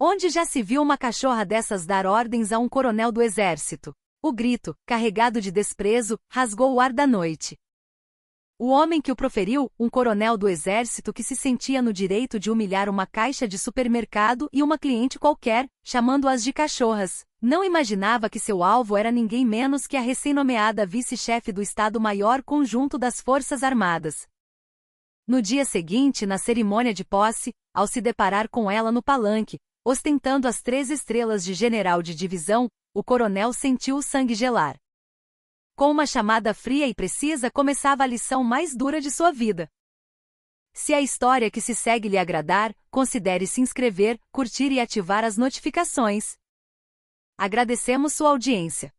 Onde já se viu uma cachorra dessas dar ordens a um coronel do exército? O grito, carregado de desprezo, rasgou o ar da noite. O homem que o proferiu, um coronel do exército que se sentia no direito de humilhar uma caixa de supermercado e uma cliente qualquer, chamando-as de cachorras, não imaginava que seu alvo era ninguém menos que a recém-nomeada vice-chefe do Estado-Maior Conjunto das Forças Armadas. No dia seguinte, na cerimônia de posse, ao se deparar com ela no palanque, ostentando as 3 estrelas de general de divisão, o coronel sentiu o sangue gelar. Com uma chamada fria e precisa começava a lição mais dura de sua vida. Se a história que se segue lhe agradar, considere se inscrever, curtir e ativar as notificações. Agradecemos sua audiência.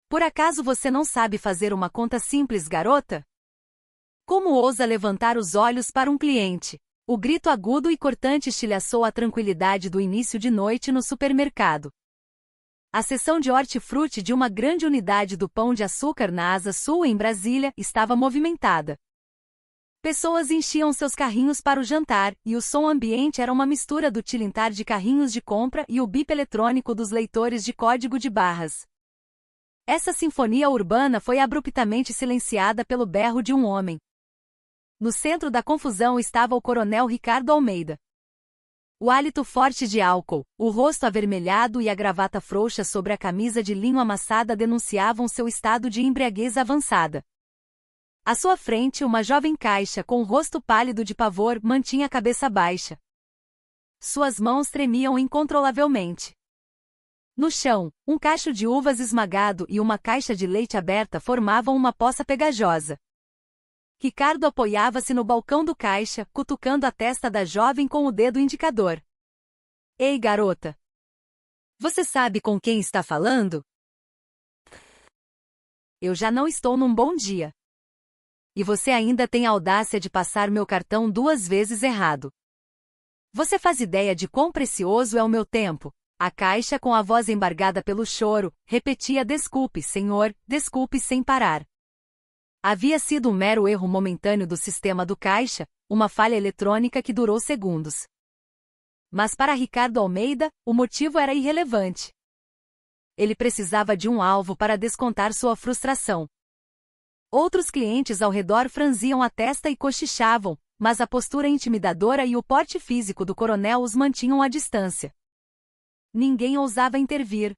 Por acaso você não sabe fazer uma conta simples, garota? Como ousa levantar os olhos para um cliente? O grito agudo e cortante estilhaçou a tranquilidade do início de noite no supermercado. A seção de hortifruti de uma grande unidade do Pão de Açúcar na Asa Sul em Brasília estava movimentada. Pessoas enchiam seus carrinhos para o jantar, e o som ambiente era uma mistura do tilintar de carrinhos de compra e o bip eletrônico dos leitores de código de barras. Essa sinfonia urbana foi abruptamente silenciada pelo berro de um homem. No centro da confusão estava o coronel Ricardo Almeida. O hálito forte de álcool, o rosto avermelhado e a gravata frouxa sobre a camisa de linho amassada denunciavam seu estado de embriaguez avançada. À sua frente, uma jovem caixa com o rosto pálido de pavor mantinha a cabeça baixa. Suas mãos tremiam incontrolavelmente. No chão, um cacho de uvas esmagado e uma caixa de leite aberta formavam uma poça pegajosa. Ricardo apoiava-se no balcão do caixa, cutucando a testa da jovem com o dedo indicador. Ei, garota! Você sabe com quem está falando? Eu já não estou num bom dia. E você ainda tem a audácia de passar meu cartão 2 vezes errado. Você faz ideia de quão precioso é o meu tempo? A caixa, com a voz embargada pelo choro, repetia: desculpe, senhor, desculpe sem parar. Havia sido um mero erro momentâneo do sistema do caixa, uma falha eletrônica que durou segundos. Mas para Ricardo Almeida, o motivo era irrelevante. Ele precisava de um alvo para descontar sua frustração. Outros clientes ao redor franziam a testa e cochichavam, mas a postura intimidadora e o porte físico do coronel os mantinham à distância. Ninguém ousava intervir.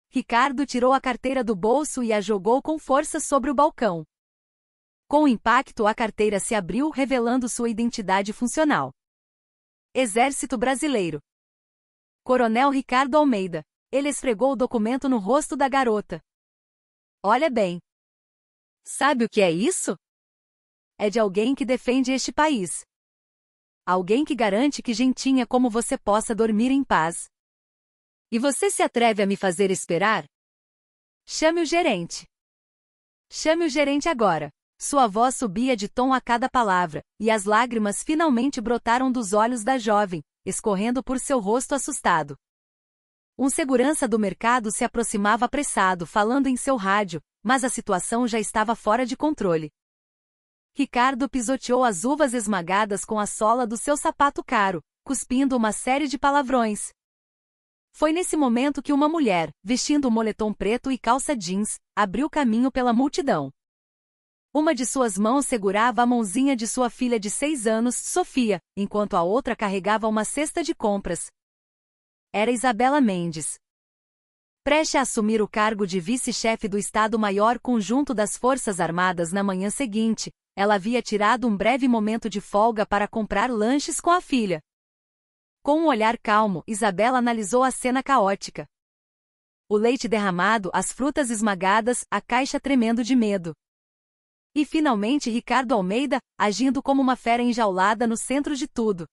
Ricardo tirou a carteira do bolso e a jogou com força sobre o balcão. Com o impacto, a carteira se abriu, revelando sua identidade funcional. Exército Brasileiro. Coronel Ricardo Almeida. Ele esfregou o documento no rosto da garota. Olha bem. Sabe o que é isso? É de alguém que defende este país. Alguém que garante que gentinha como você possa dormir em paz. E você se atreve a me fazer esperar? Chame o gerente. Chame o gerente agora. Sua voz subia de tom a cada palavra, e as lágrimas finalmente brotaram dos olhos da jovem, escorrendo por seu rosto assustado. Um segurança do mercado se aproximava apressado, falando em seu rádio, mas a situação já estava fora de controle. Ricardo pisoteou as uvas esmagadas com a sola do seu sapato caro, cuspindo uma série de palavrões. Foi nesse momento que uma mulher, vestindo um moletom preto e calça jeans, abriu caminho pela multidão. Uma de suas mãos segurava a mãozinha de sua filha de 6 anos, Sofia, enquanto a outra carregava uma cesta de compras. Era Isabela Mendes. Prestes a assumir o cargo de vice-chefe do Estado-Maior Conjunto das Forças Armadas na manhã seguinte, ela havia tirado um breve momento de folga para comprar lanches com a filha. Com um olhar calmo, Isabela analisou a cena caótica. O leite derramado, as frutas esmagadas, a caixa tremendo de medo. E finalmente Ricardo Almeida, agindo como uma fera enjaulada no centro de tudo.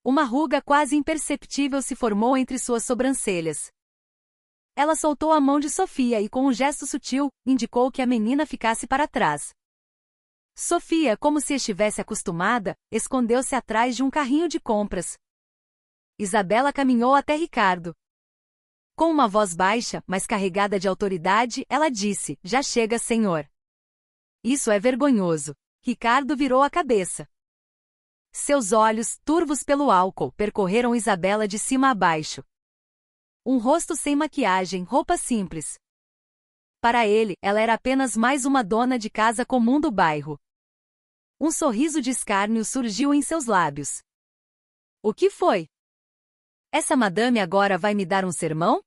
Uma ruga quase imperceptível se formou entre suas sobrancelhas. Ela soltou a mão de Sofia e, com um gesto sutil, indicou que a menina ficasse para trás. Sofia, como se estivesse acostumada, escondeu-se atrás de um carrinho de compras. Isabela caminhou até Ricardo. Com uma voz baixa, mas carregada de autoridade, ela disse: já chega, senhor. Isso é vergonhoso. Ricardo virou a cabeça. Seus olhos, turvos pelo álcool, percorreram Isabela de cima a baixo. Um rosto sem maquiagem, roupa simples. Para ele, ela era apenas mais uma dona de casa comum do bairro. Um sorriso de escárnio surgiu em seus lábios. O que foi? Essa madame agora vai me dar um sermão?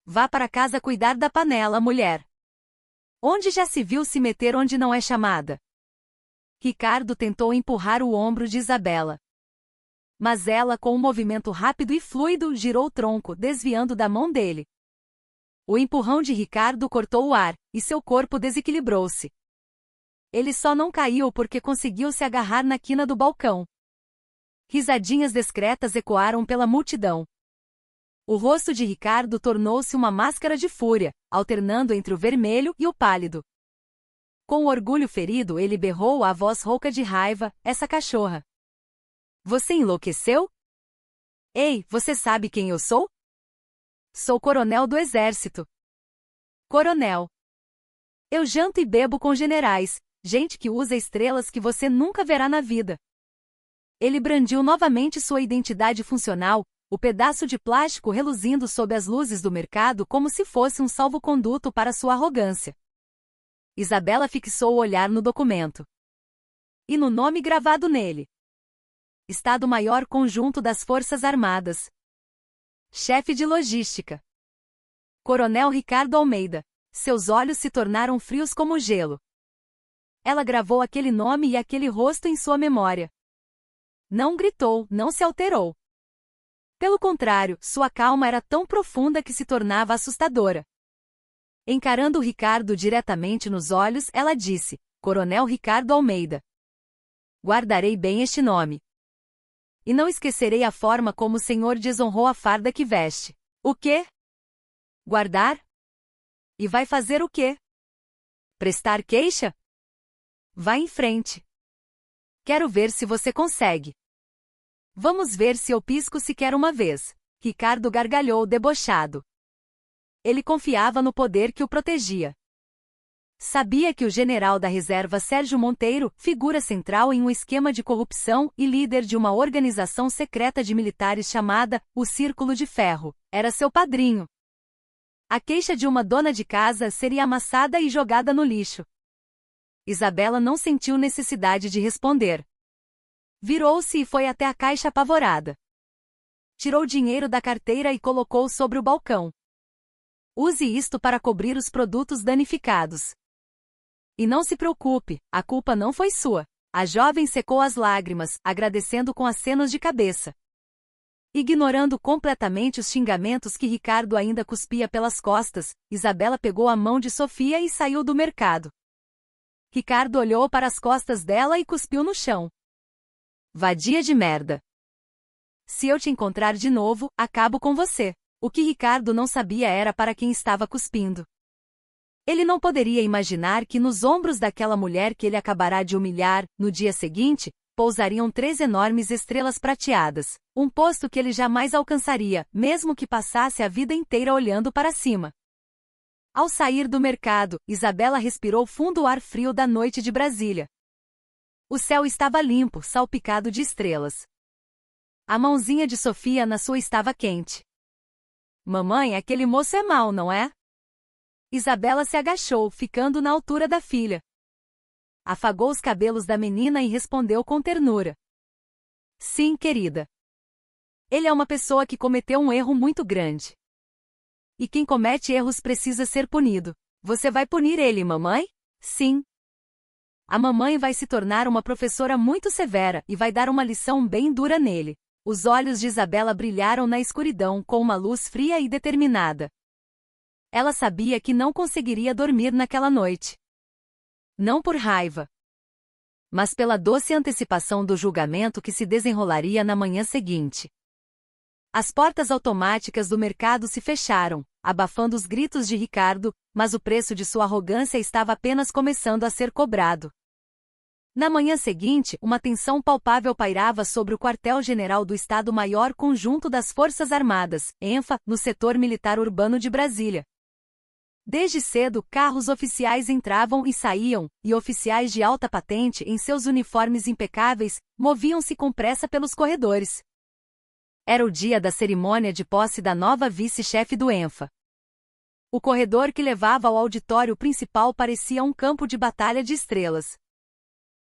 Vá para casa cuidar da panela, mulher. Onde já se viu se meter onde não é chamada? Ricardo tentou empurrar o ombro de Isabela. Mas ela, com um movimento rápido e fluido, girou o tronco, desviando da mão dele. O empurrão de Ricardo cortou o ar, e seu corpo desequilibrou-se. Ele só não caiu porque conseguiu se agarrar na quina do balcão. Risadinhas discretas ecoaram pela multidão. O rosto de Ricardo tornou-se uma máscara de fúria, alternando entre o vermelho e o pálido. Com o orgulho ferido, ele berrou a voz rouca de raiva: essa cachorra. Você enlouqueceu? Ei, você sabe quem eu sou? Sou coronel do exército. Coronel. Eu janto e bebo com generais, gente que usa estrelas que você nunca verá na vida. Ele brandiu novamente sua identidade funcional, o pedaço de plástico reluzindo sob as luzes do mercado como se fosse um salvo-conduto para sua arrogância. Isabela fixou o olhar no documento. E no nome gravado nele. Estado-Maior Conjunto das Forças Armadas. Chefe de Logística. Coronel Ricardo Almeida. Seus olhos se tornaram frios como gelo. Ela gravou aquele nome e aquele rosto em sua memória. Não gritou, não se alterou. Pelo contrário, sua calma era tão profunda que se tornava assustadora. Encarando Ricardo diretamente nos olhos, ela disse: Coronel Ricardo Almeida. Guardarei bem este nome. E não esquecerei a forma como o senhor desonrou a farda que veste. O quê? Guardar? E vai fazer o quê? Prestar queixa? Vá em frente. Quero ver se você consegue. Vamos ver se eu pisco sequer uma vez. Ricardo gargalhou debochado. Ele confiava no poder que o protegia. Sabia que o general da reserva Sérgio Monteiro, figura central em um esquema de corrupção e líder de uma organização secreta de militares chamada o Círculo de Ferro, era seu padrinho. A queixa de uma dona de casa seria amassada e jogada no lixo. Isabela não sentiu necessidade de responder. Virou-se e foi até a caixa apavorada. Tirou dinheiro da carteira e colocou sobre o balcão. Use isto para cobrir os produtos danificados. E não se preocupe, a culpa não foi sua. A jovem secou as lágrimas, agradecendo com acenos de cabeça. Ignorando completamente os xingamentos que Ricardo ainda cuspia pelas costas, Isabela pegou a mão de Sofia e saiu do mercado. Ricardo olhou para as costas dela e cuspiu no chão. Vadia de merda. Se eu te encontrar de novo, acabo com você. O que Ricardo não sabia era para quem estava cuspindo. Ele não poderia imaginar que nos ombros daquela mulher que ele acabará de humilhar, no dia seguinte, pousariam 3 enormes estrelas prateadas, um posto que ele jamais alcançaria, mesmo que passasse a vida inteira olhando para cima. Ao sair do mercado, Isabela respirou fundo o ar frio da noite de Brasília. O céu estava limpo, salpicado de estrelas. A mãozinha de Sofia na sua estava quente. Mamãe, aquele moço é mau, não é? Isabela se agachou, ficando na altura da filha. Afagou os cabelos da menina e respondeu com ternura. Sim, querida. Ele é uma pessoa que cometeu um erro muito grande. E quem comete erros precisa ser punido. Você vai punir ele, mamãe? Sim. A mamãe vai se tornar uma professora muito severa e vai dar uma lição bem dura nele. Os olhos de Isabela brilharam na escuridão com uma luz fria e determinada. Ela sabia que não conseguiria dormir naquela noite. Não por raiva, mas pela doce antecipação do julgamento que se desenrolaria na manhã seguinte. As portas automáticas do mercado se fecharam, abafando os gritos de Ricardo, mas o preço de sua arrogância estava apenas começando a ser cobrado. Na manhã seguinte, uma tensão palpável pairava sobre o quartel-general do Estado-Maior Conjunto das Forças Armadas, ENFA, no setor militar urbano de Brasília. Desde cedo, carros oficiais entravam e saíam, e oficiais de alta patente em seus uniformes impecáveis, moviam-se com pressa pelos corredores. Era o dia da cerimônia de posse da nova vice-chefe do ENFA. O corredor que levava ao auditório principal parecia um campo de batalha de estrelas.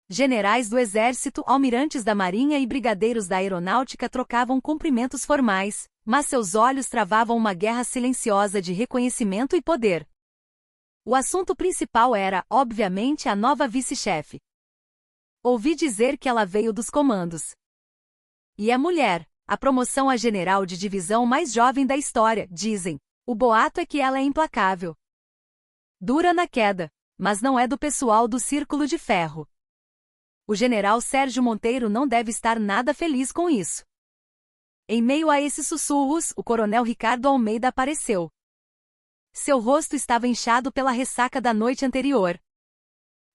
Generais do Exército, almirantes da Marinha e brigadeiros da Aeronáutica trocavam cumprimentos formais, mas seus olhos travavam uma guerra silenciosa de reconhecimento e poder. O assunto principal era, obviamente, a nova vice-chefe. Ouvi dizer que ela veio dos comandos. E é mulher, a promoção a general de divisão mais jovem da história, dizem. O boato é que ela é implacável. Dura na queda, mas não é do pessoal do Círculo de Ferro. O general Sérgio Monteiro não deve estar nada feliz com isso. Em meio a esses sussurros, o coronel Ricardo Almeida apareceu. Seu rosto estava inchado pela ressaca da noite anterior.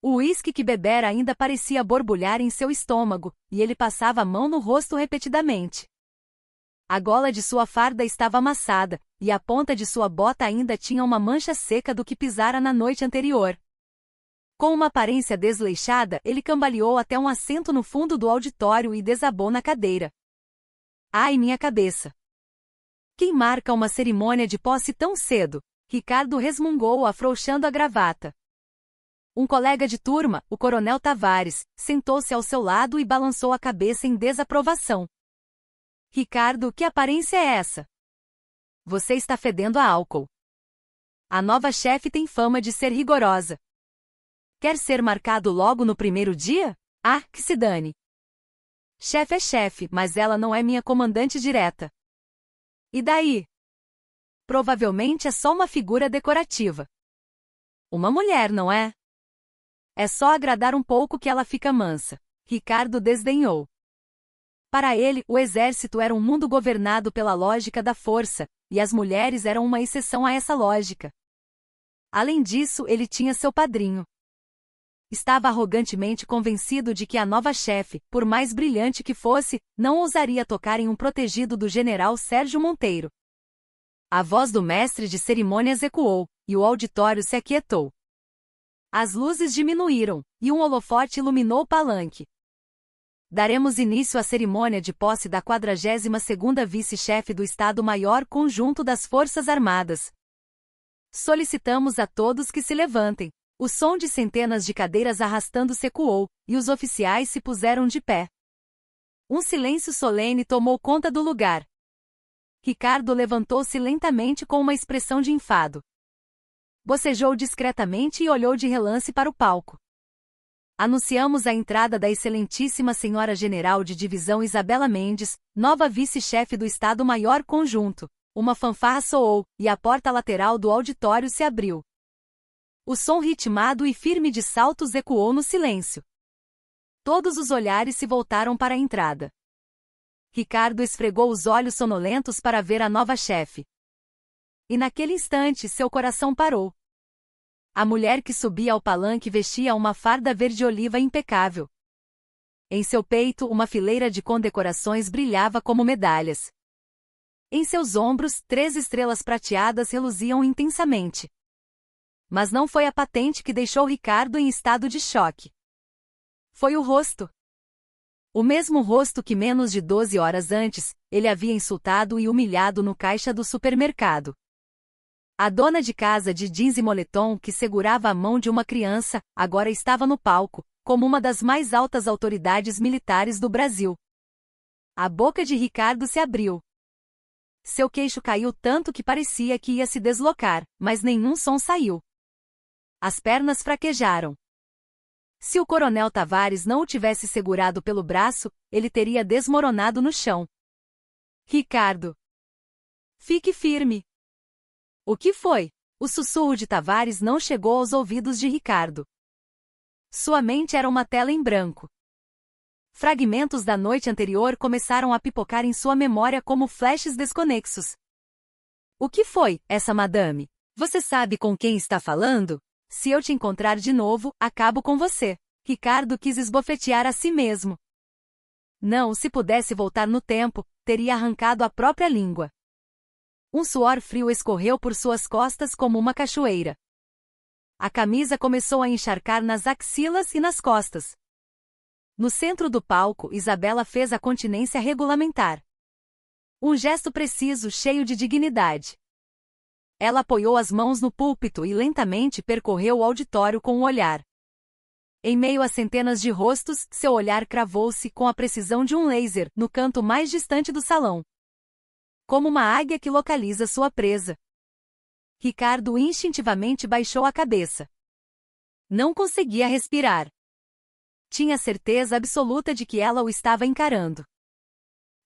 O uísque que bebera ainda parecia borbulhar em seu estômago, e ele passava a mão no rosto repetidamente. A gola de sua farda estava amassada, e a ponta de sua bota ainda tinha uma mancha seca do que pisara na noite anterior. Com uma aparência desleixada, ele cambaleou até um assento no fundo do auditório e desabou na cadeira. Ai, minha cabeça! Quem marca uma cerimônia de posse tão cedo? Ricardo resmungou, afrouxando a gravata. Um colega de turma, o coronel Tavares, sentou-se ao seu lado e balançou a cabeça em desaprovação. Ricardo, que aparência é essa? Você está fedendo a álcool. A nova chefe tem fama de ser rigorosa. Quer ser marcado logo no primeiro dia? Ah, que se dane. Chefe é chefe, mas ela não é minha comandante direta. E daí? Provavelmente é só uma figura decorativa. Uma mulher, não é? É só agradar um pouco que ela fica mansa. Ricardo desdenhou. Para ele, o exército era um mundo governado pela lógica da força, e as mulheres eram uma exceção a essa lógica. Além disso, ele tinha seu padrinho. Estava arrogantemente convencido de que a nova chefe, por mais brilhante que fosse, não ousaria tocar em um protegido do general Sérgio Monteiro. A voz do mestre de cerimônias ecoou, e o auditório se aquietou. As luzes diminuíram, e um holofote iluminou o palanque. Daremos início à cerimônia de posse da 42ª vice-chefe do Estado-Maior Conjunto das Forças Armadas. Solicitamos a todos que se levantem. O som de centenas de cadeiras arrastando-se ecoou, e os oficiais se puseram de pé. Um silêncio solene tomou conta do lugar. Ricardo levantou-se lentamente com uma expressão de enfado. Bocejou discretamente e olhou de relance para o palco. Anunciamos a entrada da excelentíssima senhora general de divisão Isabela Mendes, nova vice-chefe do Estado-Maior Conjunto. Uma fanfarra soou, e a porta lateral do auditório se abriu. O som ritmado e firme de saltos ecoou no silêncio. Todos os olhares se voltaram para a entrada. Ricardo esfregou os olhos sonolentos para ver a nova chefe. E naquele instante seu coração parou. A mulher que subia ao palanque vestia uma farda verde-oliva impecável. Em seu peito uma fileira de condecorações brilhava como medalhas. Em seus ombros 3 estrelas prateadas reluziam intensamente. Mas não foi a patente que deixou Ricardo em estado de choque. Foi o rosto. O mesmo rosto que menos de 12 horas antes, ele havia insultado e humilhado no caixa do supermercado. A dona de casa de jeans e moletom que segurava a mão de uma criança, agora estava no palco, como uma das mais altas autoridades militares do Brasil. A boca de Ricardo se abriu. Seu queixo caiu tanto que parecia que ia se deslocar, mas nenhum som saiu. As pernas fraquejaram. Se o coronel Tavares não o tivesse segurado pelo braço, ele teria desmoronado no chão. Ricardo! Fique firme! O que foi? O sussurro de Tavares não chegou aos ouvidos de Ricardo. Sua mente era uma tela em branco. Fragmentos da noite anterior começaram a pipocar em sua memória como flashes desconexos. O que foi, essa madame? Você sabe com quem está falando? Se eu te encontrar de novo, acabo com você. Ricardo quis esbofetear a si mesmo. Não, se pudesse voltar no tempo, teria arrancado a própria língua. Um suor frio escorreu por suas costas como uma cachoeira. A camisa começou a encharcar nas axilas e nas costas. No centro do palco, Isabela fez a continência regulamentar. Um gesto preciso, cheio de dignidade. Ela apoiou as mãos no púlpito e lentamente percorreu o auditório com o olhar. Em meio a centenas de rostos, seu olhar cravou-se com a precisão de um laser no canto mais distante do salão. Como uma águia que localiza sua presa. Ricardo instintivamente baixou a cabeça. Não conseguia respirar. Tinha certeza absoluta de que ela o estava encarando.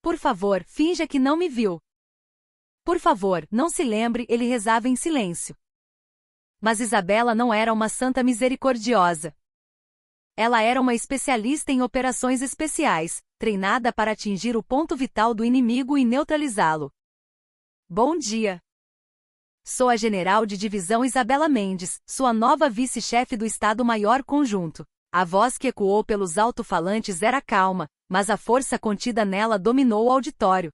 Por favor, finja que não me viu. Por favor, não se lembre, ele rezava em silêncio. Mas Isabela não era uma santa misericordiosa. Ela era uma especialista em operações especiais, treinada para atingir o ponto vital do inimigo e neutralizá-lo. Bom dia. Sou a general de divisão Isabela Mendes, sua nova vice-chefe do Estado-Maior Conjunto. A voz que ecoou pelos alto-falantes era calma, mas a força contida nela dominou o auditório.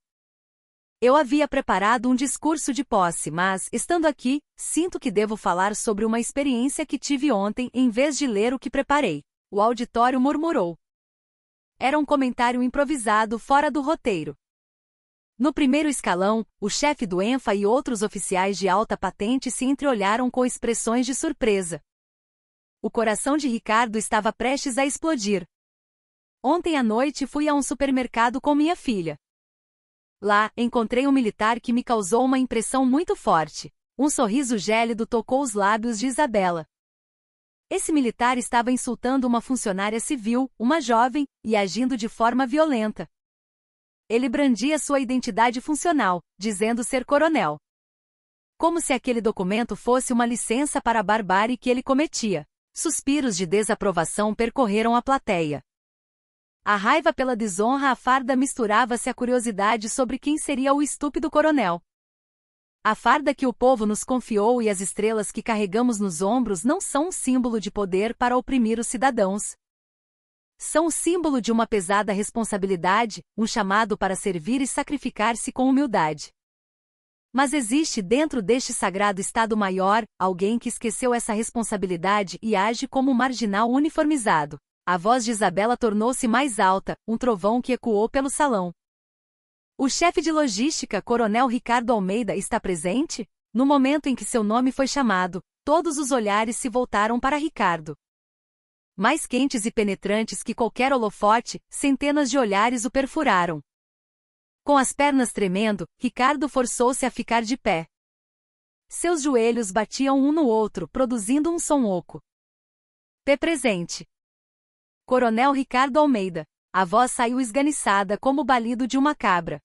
Eu havia preparado um discurso de posse, mas, estando aqui, sinto que devo falar sobre uma experiência que tive ontem em vez de ler o que preparei. O auditório murmurou. Era um comentário improvisado fora do roteiro. No primeiro escalão, o chefe do ENFA e outros oficiais de alta patente se entreolharam com expressões de surpresa. O coração de Ricardo estava prestes a explodir. Ontem à noite fui a um supermercado com minha filha. Lá, encontrei um militar que me causou uma impressão muito forte. Um sorriso gélido tocou os lábios de Isabela. Esse militar estava insultando uma funcionária civil, uma jovem, e agindo de forma violenta. Ele brandia sua identidade funcional, dizendo ser coronel. Como se aquele documento fosse uma licença para a barbárie que ele cometia. Suspiros de desaprovação percorreram a plateia. A raiva pela desonra à farda misturava-se à curiosidade sobre quem seria o estúpido coronel. A farda que o povo nos confiou e as estrelas que carregamos nos ombros não são um símbolo de poder para oprimir os cidadãos. São o símbolo de uma pesada responsabilidade, um chamado para servir e sacrificar-se com humildade. Mas existe dentro deste sagrado Estado-Maior, alguém que esqueceu essa responsabilidade e age como um marginal uniformizado. A voz de Isabela tornou-se mais alta, um trovão que ecoou pelo salão. O chefe de logística, Coronel Ricardo Almeida, está presente? No momento em que seu nome foi chamado, todos os olhares se voltaram para Ricardo. Mais quentes e penetrantes que qualquer holofote, centenas de olhares o perfuraram. Com as pernas tremendo, Ricardo forçou-se a ficar de pé. Seus joelhos batiam um no outro, produzindo um som oco. P presente. Coronel Ricardo Almeida. A voz saiu esganiçada como o balido de uma cabra.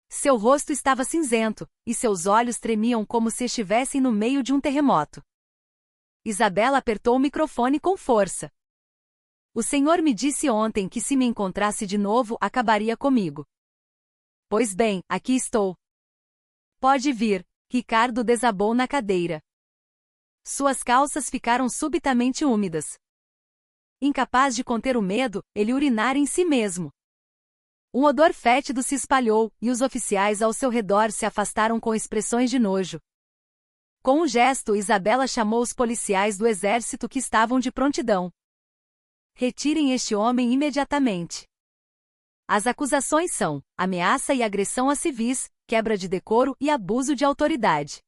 Seu rosto estava cinzento, e seus olhos tremiam como se estivessem no meio de um terremoto. Isabela apertou o microfone com força. O senhor me disse ontem que se me encontrasse de novo acabaria comigo. Pois bem, aqui estou. Pode vir. Ricardo desabou na cadeira. Suas calças ficaram subitamente úmidas. Incapaz de conter o medo, ele urinara em si mesmo. Um odor fétido se espalhou, e os oficiais ao seu redor se afastaram com expressões de nojo. Com um gesto, Isabela chamou os policiais do exército que estavam de prontidão. Retirem este homem imediatamente. As acusações são ameaça e agressão a civis, quebra de decoro e abuso de autoridade.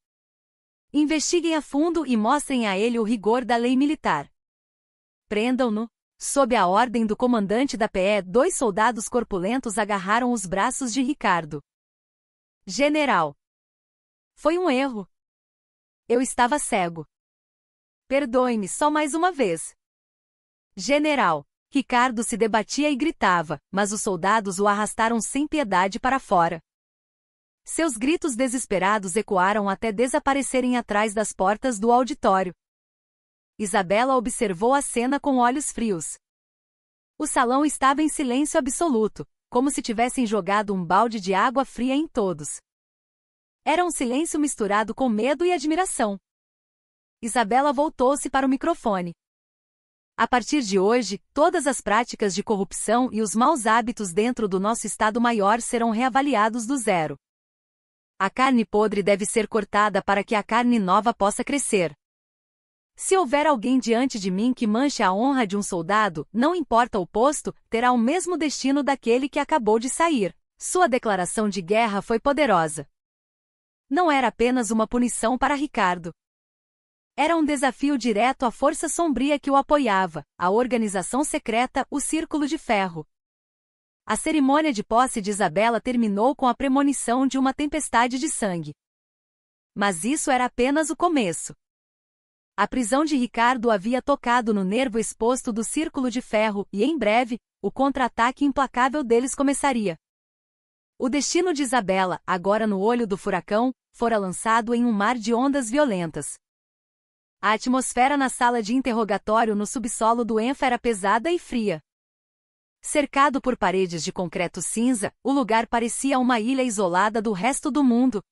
Investiguem a fundo e mostrem a ele o rigor da lei militar. Prendam-no. Sob a ordem do comandante da PE, 2 soldados corpulentos agarraram os braços de Ricardo. General. Foi um erro. Eu estava cego. Perdoe-me só mais uma vez. General. Ricardo se debatia e gritava, mas os soldados o arrastaram sem piedade para fora. Seus gritos desesperados ecoaram até desaparecerem atrás das portas do auditório. Isabela observou a cena com olhos frios. O salão estava em silêncio absoluto, como se tivessem jogado um balde de água fria em todos. Era um silêncio misturado com medo e admiração. Isabela voltou-se para o microfone. A partir de hoje, todas as práticas de corrupção e os maus hábitos dentro do nosso Estado-Maior serão reavaliados do zero. A carne podre deve ser cortada para que a carne nova possa crescer. Se houver alguém diante de mim que manche a honra de um soldado, não importa o posto, terá o mesmo destino daquele que acabou de sair. Sua declaração de guerra foi poderosa. Não era apenas uma punição para Ricardo. Era um desafio direto à força sombria que o apoiava, a organização secreta, o Círculo de Ferro. A cerimônia de posse de Isabela terminou com a premonição de uma tempestade de sangue. Mas isso era apenas o começo. A prisão de Ricardo havia tocado no nervo exposto do Círculo de Ferro e, em breve, o contra-ataque implacável deles começaria. O destino de Isabela, agora no olho do furacão, fora lançado em um mar de ondas violentas. A atmosfera na sala de interrogatório no subsolo do ENFA era pesada e fria. Cercado por paredes de concreto cinza, o lugar parecia uma ilha isolada do resto do mundo.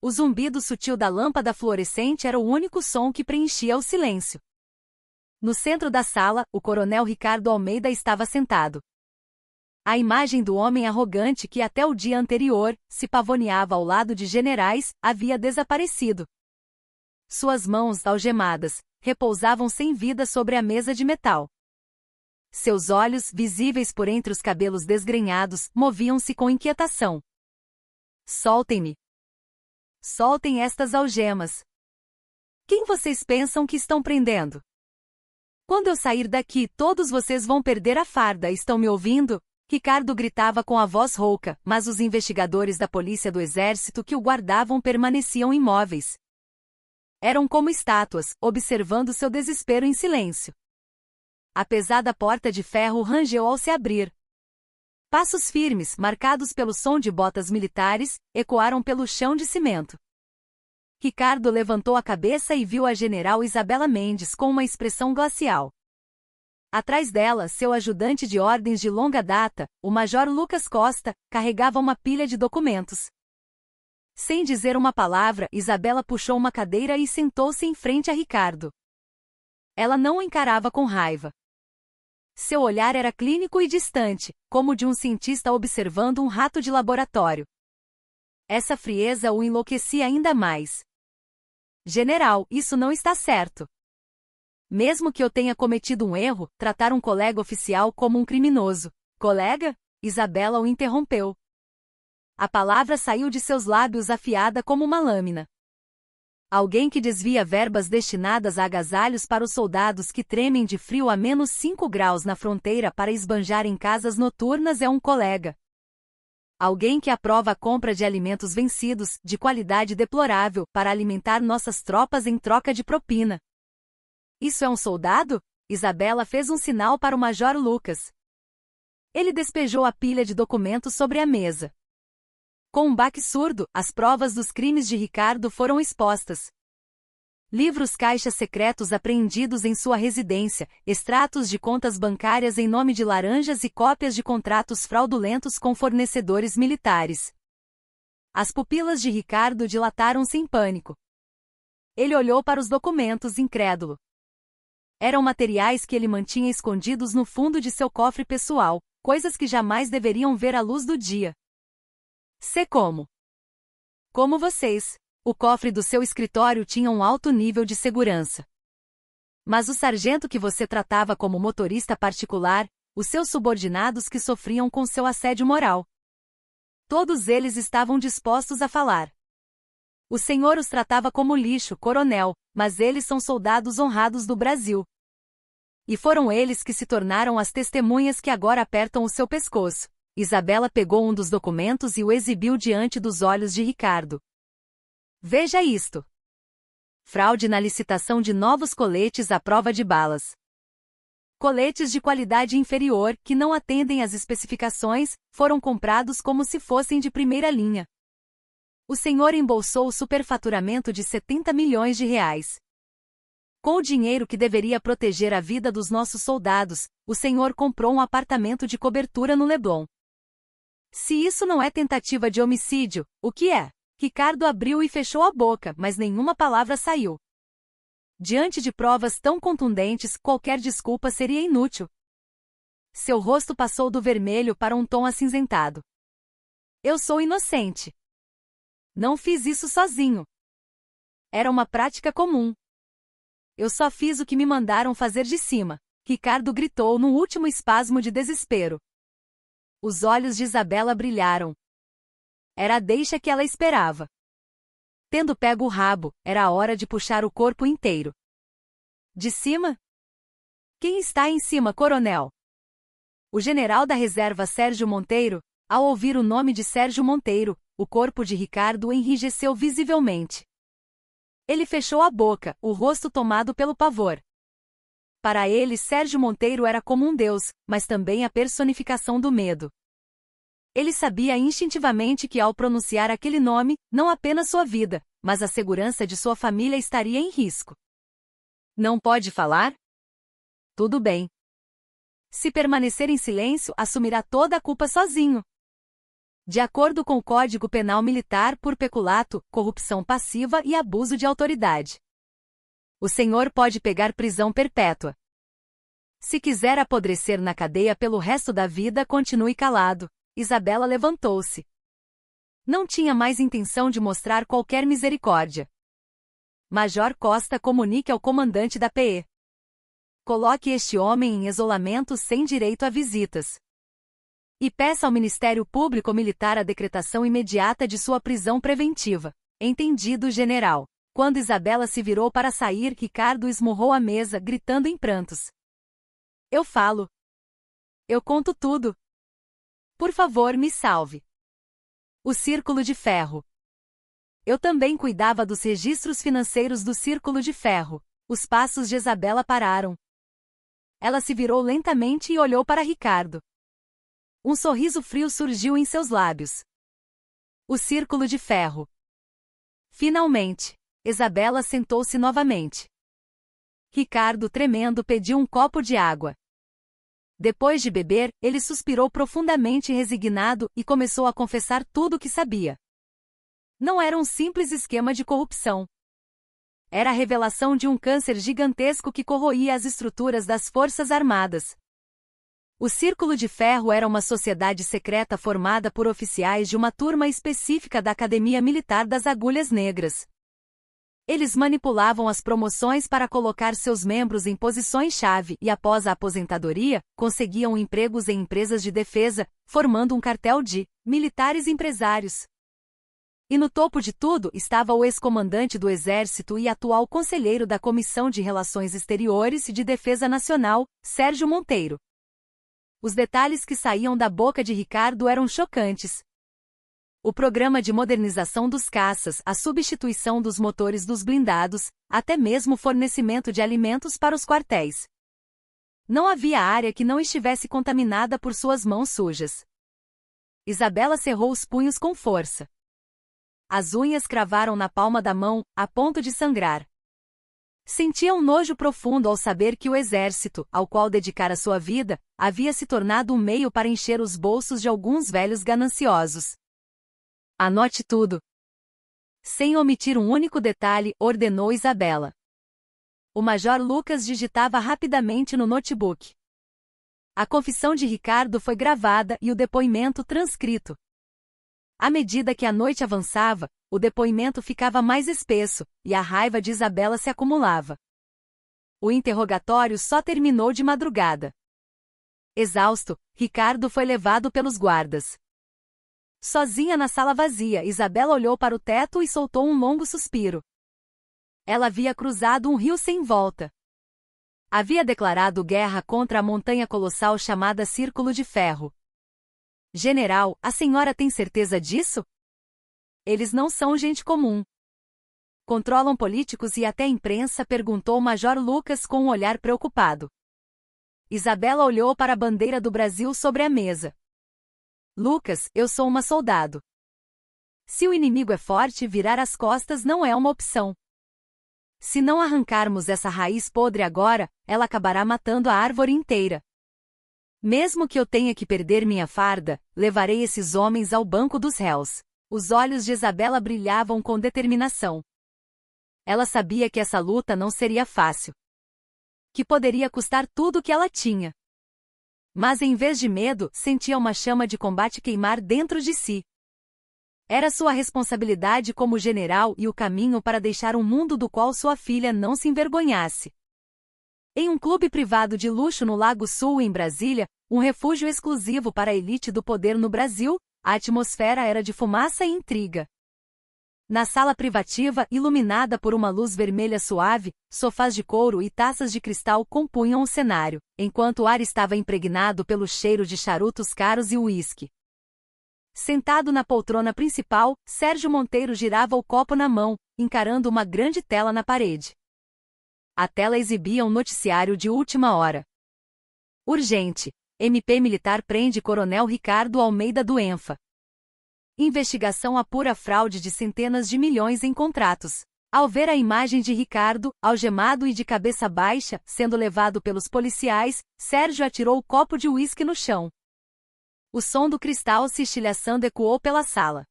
O zumbido sutil da lâmpada fluorescente era o único som que preenchia o silêncio. No centro da sala, o coronel Ricardo Almeida estava sentado. A imagem do homem arrogante que até o dia anterior se pavoneava ao lado de generais havia desaparecido. Suas mãos, algemadas, repousavam sem vida sobre a mesa de metal. Seus olhos, visíveis por entre os cabelos desgrenhados, moviam-se com inquietação. Soltem-me. Soltem estas algemas. Quem vocês pensam que estão prendendo? Quando eu sair daqui, todos vocês vão perder a farda, estão me ouvindo? Ricardo gritava com a voz rouca, mas os investigadores da polícia do exército que o guardavam permaneciam imóveis. Eram como estátuas, observando seu desespero em silêncio. A pesada porta de ferro rangeu ao se abrir. Passos firmes, marcados pelo som de botas militares, ecoaram pelo chão de cimento. Ricardo levantou a cabeça e viu a general Isabela Mendes com uma expressão glacial. Atrás dela, seu ajudante de ordens de longa data, o major Lucas Costa, carregava uma pilha de documentos. Sem dizer uma palavra, Isabela puxou uma cadeira e sentou-se em frente a Ricardo. Ela não o encarava com raiva. Seu olhar era clínico e distante, como de um cientista observando um rato de laboratório. Essa frieza o enlouquecia ainda mais. General, isso não está certo. Mesmo que eu tenha cometido um erro, tratar um colega oficial como um criminoso. Colega? Isabela o interrompeu. A palavra saiu de seus lábios afiada como uma lâmina. Alguém que desvia verbas destinadas a agasalhos para os soldados que tremem de frio a -5 graus na fronteira para esbanjar em casas noturnas é um colega. Alguém que aprova a compra de alimentos vencidos, de qualidade deplorável, para alimentar nossas tropas em troca de propina. Isso é um soldado? Isabela fez um sinal para o Major Lucas. Ele despejou a pilha de documentos sobre a mesa. Com um baque surdo, as provas dos crimes de Ricardo foram expostas. Livros caixas secretos apreendidos em sua residência, extratos de contas bancárias em nome de laranjas e cópias de contratos fraudulentos com fornecedores militares. As pupilas de Ricardo dilataram-se em pânico. Ele olhou para os documentos, incrédulo. Eram materiais que ele mantinha escondidos no fundo de seu cofre pessoal, coisas que jamais deveriam ver a luz do dia. Sei como. Como vocês, o cofre do seu escritório tinha um alto nível de segurança. Mas o sargento que você tratava como motorista particular, os seus subordinados que sofriam com seu assédio moral. Todos eles estavam dispostos a falar. O senhor os tratava como lixo, coronel, mas eles são soldados honrados do Brasil. E foram eles que se tornaram as testemunhas que agora apertam o seu pescoço. Isabela pegou um dos documentos e o exibiu diante dos olhos de Ricardo. Veja isto. Fraude na licitação de novos coletes à prova de balas. Coletes de qualidade inferior, que não atendem às especificações, foram comprados como se fossem de primeira linha. O senhor embolsou o superfaturamento de 70 milhões de reais. Com o dinheiro que deveria proteger a vida dos nossos soldados, o senhor comprou um apartamento de cobertura no Leblon. Se isso não é tentativa de homicídio, o que é? Ricardo abriu e fechou a boca, mas nenhuma palavra saiu. Diante de provas tão contundentes, qualquer desculpa seria inútil. Seu rosto passou do vermelho para um tom acinzentado. Eu sou inocente. Não fiz isso sozinho. Era uma prática comum. Eu só fiz o que me mandaram fazer de cima. Ricardo gritou num último espasmo de desespero. Os olhos de Isabela brilharam. Era a deixa que ela esperava. Tendo pego o rabo, era a hora de puxar o corpo inteiro. De cima? Quem está em cima, coronel? O general da reserva Sérgio Monteiro. Ao ouvir o nome de Sérgio Monteiro, o corpo de Ricardo enrijeceu visivelmente. Ele fechou a boca, o rosto tomado pelo pavor. Para ele, Sérgio Monteiro era como um deus, mas também a personificação do medo. Ele sabia instintivamente que ao pronunciar aquele nome, não apenas sua vida, mas a segurança de sua família estaria em risco. Não pode falar? Tudo bem. Se permanecer em silêncio, assumirá toda a culpa sozinho. De acordo com o Código Penal Militar, por peculato, corrupção passiva e abuso de autoridade. O senhor pode pegar prisão perpétua. Se quiser apodrecer na cadeia pelo resto da vida, continue calado. Isabela levantou-se. Não tinha mais intenção de mostrar qualquer misericórdia. Major Costa, comunique ao comandante da PE. Coloque este homem em isolamento sem direito a visitas. E peça ao Ministério Público Militar a decretação imediata de sua prisão preventiva. Entendido, general. Quando Isabela se virou para sair, Ricardo esmurrou a mesa, gritando em prantos. Eu falo. Eu conto tudo. Por favor, me salve. O Círculo de Ferro. Eu também cuidava dos registros financeiros do Círculo de Ferro. Os passos de Isabela pararam. Ela se virou lentamente e olhou para Ricardo. Um sorriso frio surgiu em seus lábios. O Círculo de Ferro. Finalmente, Isabela sentou-se novamente. Ricardo, tremendo, pediu um copo de água. Depois de beber, ele suspirou profundamente resignado e começou a confessar tudo o que sabia. Não era um simples esquema de corrupção. Era a revelação de um câncer gigantesco que corroía as estruturas das Forças Armadas. O Círculo de Ferro era uma sociedade secreta formada por oficiais de uma turma específica da Academia Militar das Agulhas Negras. Eles manipulavam as promoções para colocar seus membros em posições-chave e, após a aposentadoria, conseguiam empregos em empresas de defesa, formando um cartel de militares empresários. E no topo de tudo estava o ex-comandante do Exército e atual conselheiro da Comissão de Relações Exteriores e de Defesa Nacional, Sérgio Monteiro. Os detalhes que saíam da boca de Ricardo eram chocantes. O programa de modernização dos caças, a substituição dos motores dos blindados, até mesmo o fornecimento de alimentos para os quartéis. Não havia área que não estivesse contaminada por suas mãos sujas. Isabela cerrou os punhos com força. As unhas cravaram na palma da mão, a ponto de sangrar. Sentia um nojo profundo ao saber que o exército, ao qual dedicara sua vida, havia se tornado um meio para encher os bolsos de alguns velhos gananciosos. Anote tudo. Sem omitir um único detalhe, ordenou Isabela. O Major Lucas digitava rapidamente no notebook. A confissão de Ricardo foi gravada e o depoimento transcrito. À medida que a noite avançava, o depoimento ficava mais espesso, e a raiva de Isabela se acumulava. O interrogatório só terminou de madrugada. Exausto, Ricardo foi levado pelos guardas. Sozinha na sala vazia, Isabela olhou para o teto e soltou um longo suspiro. Ela havia cruzado um rio sem volta. Havia declarado guerra contra a montanha colossal chamada Círculo de Ferro. General, a senhora tem certeza disso? Eles não são gente comum. Controlam políticos e até a imprensa, perguntou o Major Lucas com um olhar preocupado. Isabela olhou para a bandeira do Brasil sobre a mesa. Lucas, eu sou uma soldado. Se o inimigo é forte, virar as costas não é uma opção. Se não arrancarmos essa raiz podre agora, ela acabará matando a árvore inteira. Mesmo que eu tenha que perder minha farda, levarei esses homens ao banco dos réus. Os olhos de Isabela brilhavam com determinação. Ela sabia que essa luta não seria fácil. Que poderia custar tudo o que ela tinha. Mas em vez de medo, sentia uma chama de combate queimar dentro de si. Era sua responsabilidade como general e o caminho para deixar um mundo do qual sua filha não se envergonhasse. Em um clube privado de luxo no Lago Sul, em Brasília, um refúgio exclusivo para a elite do poder no Brasil, a atmosfera era de fumaça e intriga. Na sala privativa, iluminada por uma luz vermelha suave, sofás de couro e taças de cristal compunham o cenário, enquanto o ar estava impregnado pelo cheiro de charutos caros e uísque. Sentado na poltrona principal, Sérgio Monteiro girava o copo na mão, encarando uma grande tela na parede. A tela exibia um noticiário de última hora. Urgente. MP militar prende Coronel Ricardo Almeida do ENFA. Investigação apura fraude de centenas de milhões em contratos. Ao ver a imagem de Ricardo, algemado e de cabeça baixa, sendo levado pelos policiais, Sérgio atirou o copo de uísque no chão. O som do cristal se estilhaçando ecoou pela sala.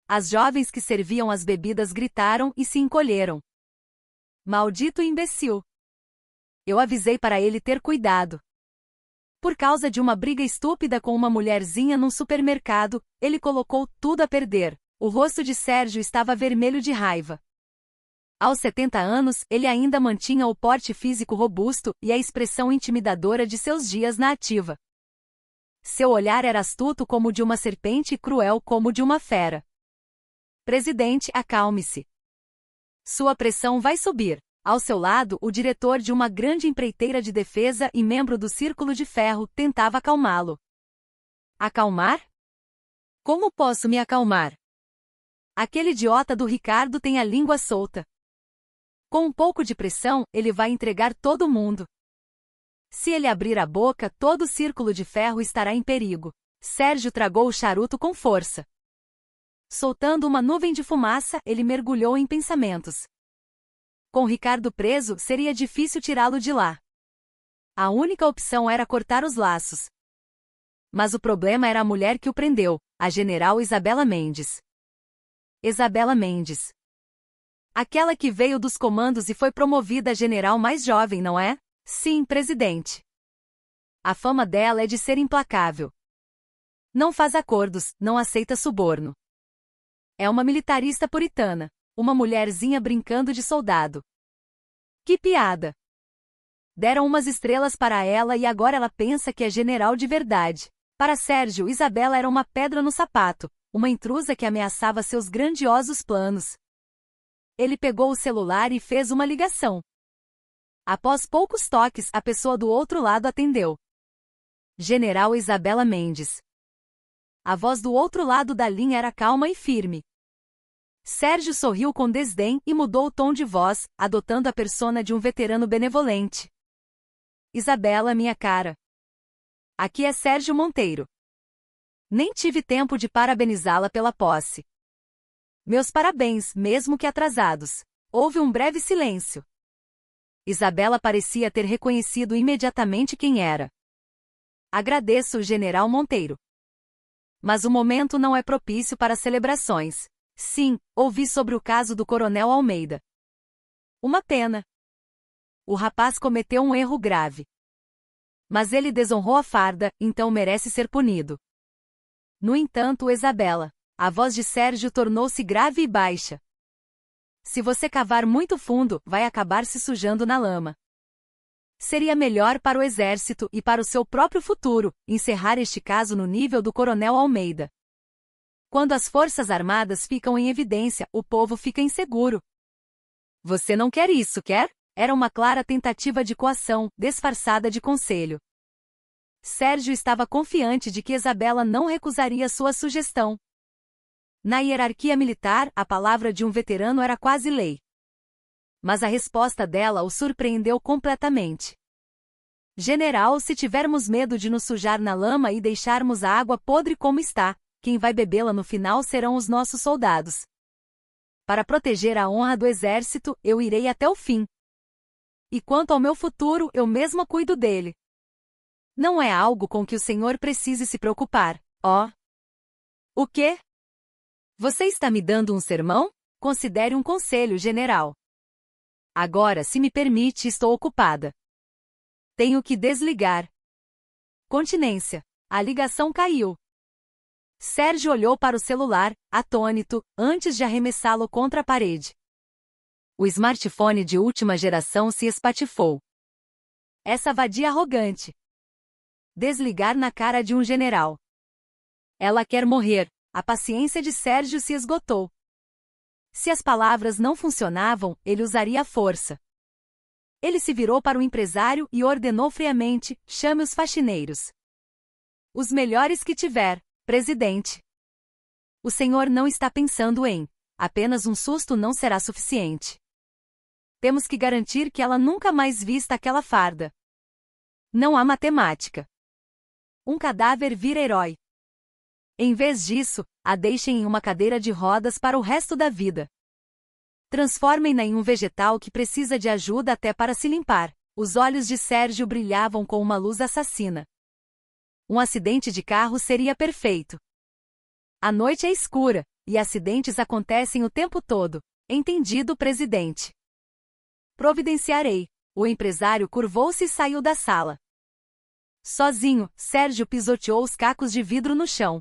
As jovens que serviam as bebidas gritaram e se encolheram. Maldito imbecil! Eu avisei para ele ter cuidado. Por causa de uma briga estúpida com uma mulherzinha num supermercado, ele colocou tudo a perder. O rosto de Sérgio estava vermelho de raiva. Aos 70 anos, ele ainda mantinha o porte físico robusto e a expressão intimidadora de seus dias na ativa. Seu olhar era astuto como o de uma serpente e cruel como o de uma fera. Presidente, acalme-se. Sua pressão vai subir. Ao seu lado, o diretor de uma grande empreiteira de defesa e membro do Círculo de Ferro tentava acalmá-lo. Acalmar? Como posso me acalmar? Aquele idiota do Ricardo tem a língua solta. Com um pouco de pressão, ele vai entregar todo mundo. Se ele abrir a boca, todo o Círculo de Ferro estará em perigo. Sérgio tragou o charuto com força. Soltando uma nuvem de fumaça, ele mergulhou em pensamentos. Com Ricardo preso, seria difícil tirá-lo de lá. A única opção era cortar os laços. Mas o problema era a mulher que o prendeu, a general Isabela Mendes. Isabela Mendes. Aquela que veio dos comandos e foi promovida a general mais jovem, não é? Sim, presidente. A fama dela é de ser implacável. Não faz acordos, não aceita suborno. É uma militarista puritana, uma mulherzinha brincando de soldado. Que piada! Deram umas estrelas para ela e agora ela pensa que é general de verdade. Para Sérgio, Isabela era uma pedra no sapato, uma intrusa que ameaçava seus grandiosos planos. Ele pegou o celular e fez uma ligação. Após poucos toques, a pessoa do outro lado atendeu. General Isabela Mendes. A voz do outro lado da linha era calma e firme. Sérgio sorriu com desdém e mudou o tom de voz, adotando a persona de um veterano benevolente. Isabela, minha cara. Aqui é Sérgio Monteiro. Nem tive tempo de parabenizá-la pela posse. Meus parabéns, mesmo que atrasados. Houve um breve silêncio. Isabela parecia ter reconhecido imediatamente quem era. Agradeço, General Monteiro. Mas o momento não é propício para celebrações. Sim, ouvi sobre o caso do Coronel Almeida. Uma pena. O rapaz cometeu um erro grave. Mas ele desonrou a farda, então merece ser punido. No entanto, Isabela, a voz de Sérgio tornou-se grave e baixa. Se você cavar muito fundo, vai acabar se sujando na lama. Seria melhor para o exército e para o seu próprio futuro encerrar este caso no nível do Coronel Almeida. Quando as forças armadas ficam em evidência, o povo fica inseguro. Você não quer isso, quer? Era uma clara tentativa de coação, disfarçada de conselho. Sérgio estava confiante de que Isabela não recusaria sua sugestão. Na hierarquia militar, a palavra de um veterano era quase lei. Mas a resposta dela o surpreendeu completamente. General, se tivermos medo de nos sujar na lama e deixarmos a água podre como está, quem vai bebê-la no final serão os nossos soldados. Para proteger a honra do exército, eu irei até o fim. E quanto ao meu futuro, eu mesma cuido dele. Não é algo com que o senhor precise se preocupar, ó. O quê? Você está me dando um sermão? Considere um conselho, general. Agora, se me permite, estou ocupada. Tenho que desligar. Continência. A ligação caiu. Sérgio olhou para o celular, atônito, antes de arremessá-lo contra a parede. O smartphone de última geração se espatifou. Essa vadia arrogante. Desligar na cara de um general. Ela quer morrer. A paciência de Sérgio se esgotou. Se as palavras não funcionavam, ele usaria a força. Ele se virou para o empresário e ordenou friamente: chame os faxineiros. Os melhores que tiver, presidente. O senhor não está pensando em apenas um susto não será suficiente. Temos que garantir que ela nunca mais vista aquela farda. Não há matemática. Um cadáver vira herói. Em vez disso, a deixem em uma cadeira de rodas para o resto da vida. Transformem-na em um vegetal que precisa de ajuda até para se limpar. Os olhos de Sérgio brilhavam com uma luz assassina. Um acidente de carro seria perfeito. A noite é escura, e acidentes acontecem o tempo todo. Entendido, presidente. Providenciarei. O empresário curvou-se e saiu da sala. Sozinho, Sérgio pisoteou os cacos de vidro no chão.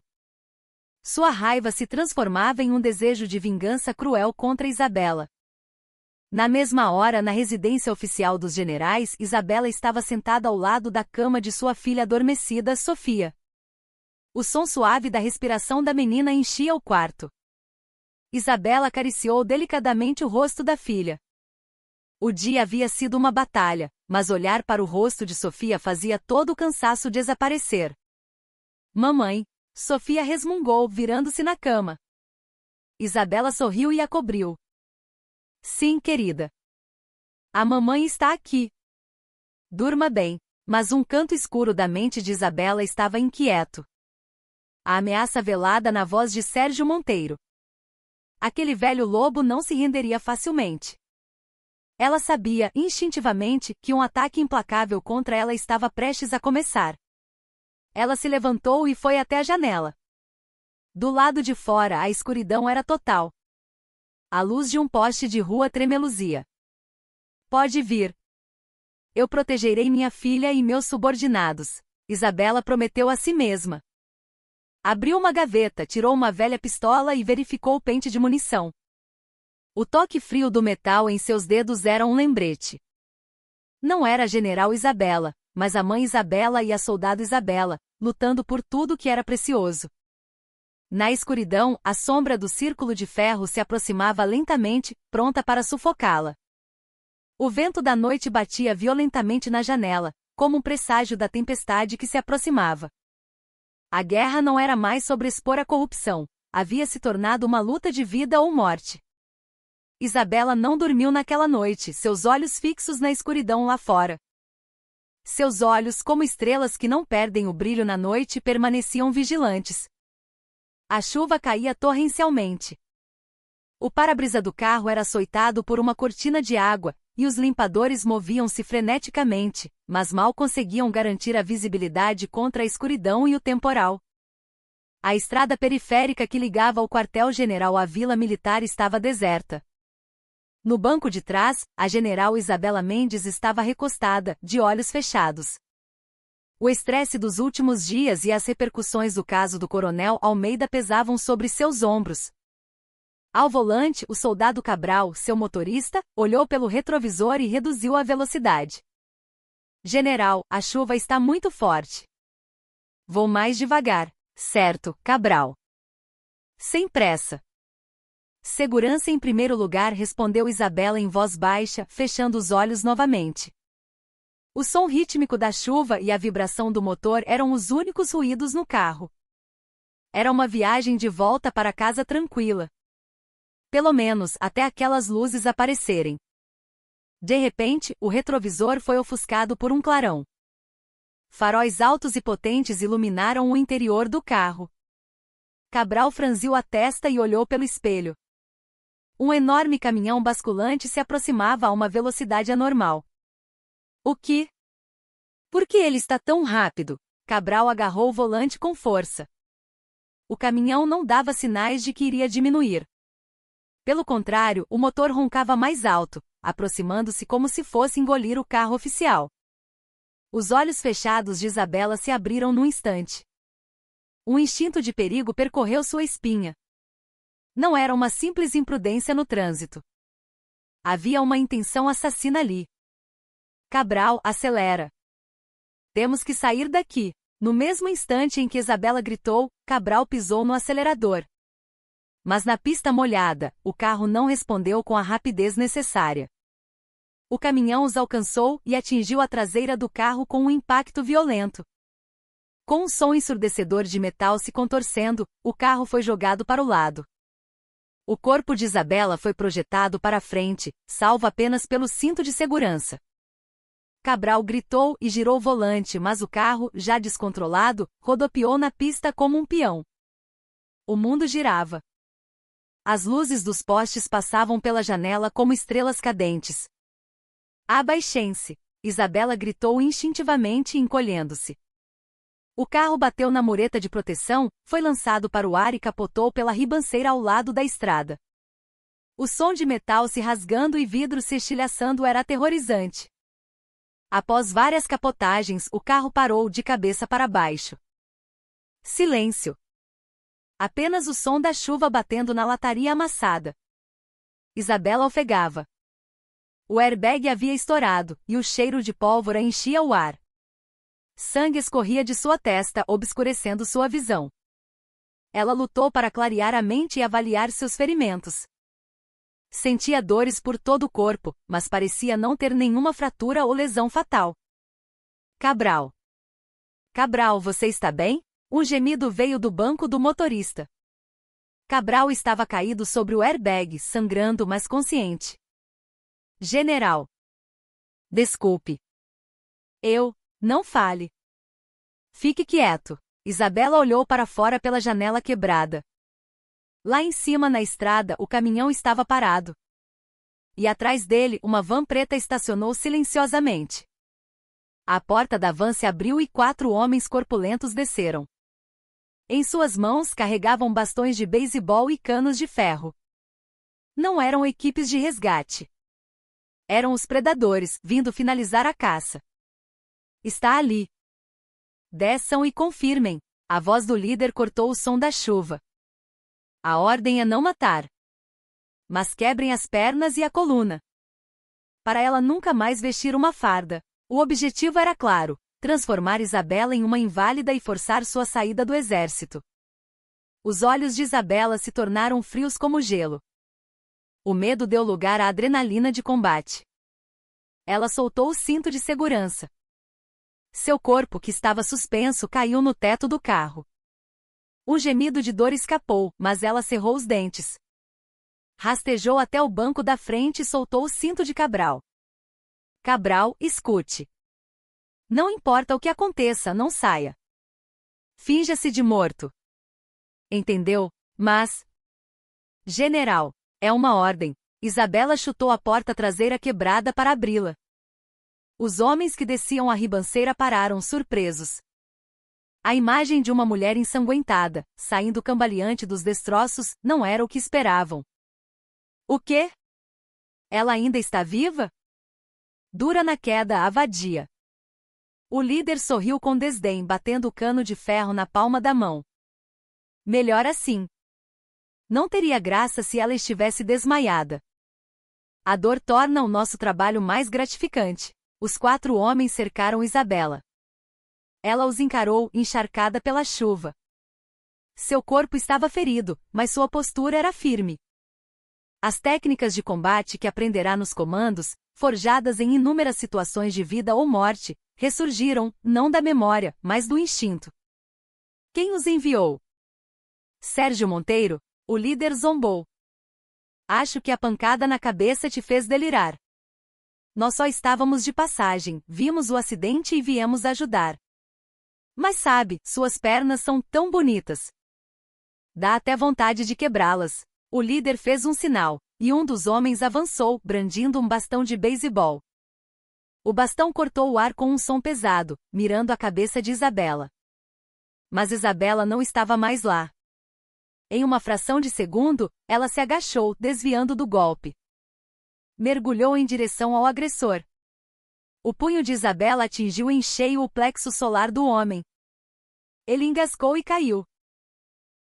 Sua raiva se transformava em um desejo de vingança cruel contra Isabela. Na mesma hora, na residência oficial dos generais, Isabela estava sentada ao lado da cama de sua filha adormecida, Sofia. O som suave da respiração da menina enchia o quarto. Isabela acariciou delicadamente o rosto da filha. O dia havia sido uma batalha, mas olhar para o rosto de Sofia fazia todo o cansaço desaparecer. Mamãe, Sofia resmungou, virando-se na cama. Isabela sorriu e a cobriu. Sim, querida. A mamãe está aqui. Durma bem. Mas um canto escuro da mente de Isabela estava inquieto. A ameaça velada na voz de Sérgio Monteiro. Aquele velho lobo não se renderia facilmente. Ela sabia, instintivamente, que um ataque implacável contra ela estava prestes a começar. Ela se levantou e foi até a janela. Do lado de fora, a escuridão era total. A luz de um poste de rua tremeluzia. Pode vir. Eu protegerei minha filha e meus subordinados, Isabela prometeu a si mesma. Abriu uma gaveta, tirou uma velha pistola e verificou o pente de munição. O toque frio do metal em seus dedos era um lembrete. Não era a general Isabela, mas a mãe Isabela e a soldado Isabela, lutando por tudo que era precioso. Na escuridão, a sombra do círculo de ferro se aproximava lentamente, pronta para sufocá-la. O vento da noite batia violentamente na janela, como um presságio da tempestade que se aproximava. A guerra não era mais sobre expor a corrupção, havia se tornado uma luta de vida ou morte. Isabela não dormiu naquela noite, seus olhos fixos na escuridão lá fora. Seus olhos, como estrelas que não perdem o brilho na noite, permaneciam vigilantes. A chuva caía torrencialmente. O para-brisa do carro era açoitado por uma cortina de água, e os limpadores moviam-se freneticamente, mas mal conseguiam garantir a visibilidade contra a escuridão e o temporal. A estrada periférica que ligava o quartel-general à vila militar estava deserta. No banco de trás, a general Isabela Mendes estava recostada, de olhos fechados. O estresse dos últimos dias e as repercussões do caso do coronel Almeida pesavam sobre seus ombros. Ao volante, o soldado Cabral, seu motorista, olhou pelo retrovisor e reduziu a velocidade. General, a chuva está muito forte. Vou mais devagar. Certo, Cabral. Sem pressa. Segurança em primeiro lugar, respondeu Isabela em voz baixa, fechando os olhos novamente. O som rítmico da chuva e a vibração do motor eram os únicos ruídos no carro. Era uma viagem de volta para casa tranquila. Pelo menos até aquelas luzes aparecerem. De repente, o retrovisor foi ofuscado por um clarão. Faróis altos e potentes iluminaram o interior do carro. Cabral franziu a testa e olhou pelo espelho. Um enorme caminhão basculante se aproximava a uma velocidade anormal. O que? Por que ele está tão rápido? Cabral agarrou o volante com força. O caminhão não dava sinais de que iria diminuir. Pelo contrário, o motor roncava mais alto, aproximando-se como se fosse engolir o carro oficial. Os olhos fechados de Isabela se abriram num instante. Um instinto de perigo percorreu sua espinha. Não era uma simples imprudência no trânsito. Havia uma intenção assassina ali. Cabral, acelera. Temos que sair daqui. No mesmo instante em que Isabela gritou, Cabral pisou no acelerador. Mas na pista molhada, o carro não respondeu com a rapidez necessária. O caminhão os alcançou e atingiu a traseira do carro com um impacto violento. Com um som ensurdecedor de metal se contorcendo, o carro foi jogado para o lado. O corpo de Isabela foi projetado para a frente, salvo apenas pelo cinto de segurança. Cabral gritou e girou o volante, mas o carro, já descontrolado, rodopiou na pista como um peão. O mundo girava. As luzes dos postes passavam pela janela como estrelas cadentes. Abaixem-se! Isabela gritou instintivamente, encolhendo-se. O carro bateu na mureta de proteção, foi lançado para o ar e capotou pela ribanceira ao lado da estrada. O som de metal se rasgando e vidro se estilhaçando era aterrorizante. Após várias capotagens, o carro parou de cabeça para baixo. Silêncio. Apenas o som da chuva batendo na lataria amassada. Isabela ofegava. O airbag havia estourado, e o cheiro de pólvora enchia o ar. Sangue escorria de sua testa, obscurecendo sua visão. Ela lutou para clarear a mente e avaliar seus ferimentos. Sentia dores por todo o corpo, mas parecia não ter nenhuma fratura ou lesão fatal. Cabral. Cabral, você está bem? Um gemido veio do banco do motorista. Cabral estava caído sobre o airbag, sangrando, mas consciente. General. Desculpe. Não fale. Fique quieto. Isabela olhou para fora pela janela quebrada. Lá em cima na estrada o caminhão estava parado. E atrás dele uma van preta estacionou silenciosamente. A porta da van se abriu e 4 homens corpulentos desceram. Em suas mãos carregavam bastões de beisebol e canos de ferro. Não eram equipes de resgate. Eram os predadores, vindo finalizar a caça. Está ali. Desçam e confirmem. A voz do líder cortou o som da chuva. A ordem é não matar. Mas quebrem as pernas e a coluna. Para ela nunca mais vestir uma farda. O objetivo era claro: transformar Isabela em uma inválida e forçar sua saída do exército. Os olhos de Isabela se tornaram frios como gelo. O medo deu lugar à adrenalina de combate. Ela soltou o cinto de segurança. Seu corpo, que estava suspenso, caiu no teto do carro. Um gemido de dor escapou, mas ela cerrou os dentes. Rastejou até o banco da frente e soltou o cinto de Cabral. Cabral, escute. Não importa o que aconteça, não saia. Finja-se de morto. Entendeu? Mas... General, é uma ordem. Isabela chutou a porta traseira quebrada para abri-la. Os homens que desciam a ribanceira pararam surpresos. A imagem de uma mulher ensanguentada, saindo cambaleante dos destroços, não era o que esperavam. O quê? Ela ainda está viva? Dura na queda a vadia. O líder sorriu com desdém, batendo o cano de ferro na palma da mão. Melhor assim. Não teria graça se ela estivesse desmaiada. A dor torna o nosso trabalho mais gratificante. Os 4 homens cercaram Isabela. Ela os encarou, encharcada pela chuva. Seu corpo estava ferido, mas sua postura era firme. As técnicas de combate que aprenderá nos comandos, forjadas em inúmeras situações de vida ou morte, ressurgiram, não da memória, mas do instinto. Quem os enviou? Sérgio Monteiro, o líder zombou. Acho que a pancada na cabeça te fez delirar. Nós só estávamos de passagem, vimos o acidente e viemos ajudar. Mas sabe, suas pernas são tão bonitas. Dá até vontade de quebrá-las. O líder fez um sinal, e um dos homens avançou, brandindo um bastão de beisebol. O bastão cortou o ar com um som pesado, mirando a cabeça de Isabela. Mas Isabela não estava mais lá. Em uma fração de segundo, ela se agachou, desviando do golpe. Mergulhou em direção ao agressor. O punho de Isabela atingiu em cheio o plexo solar do homem. Ele engasgou e caiu.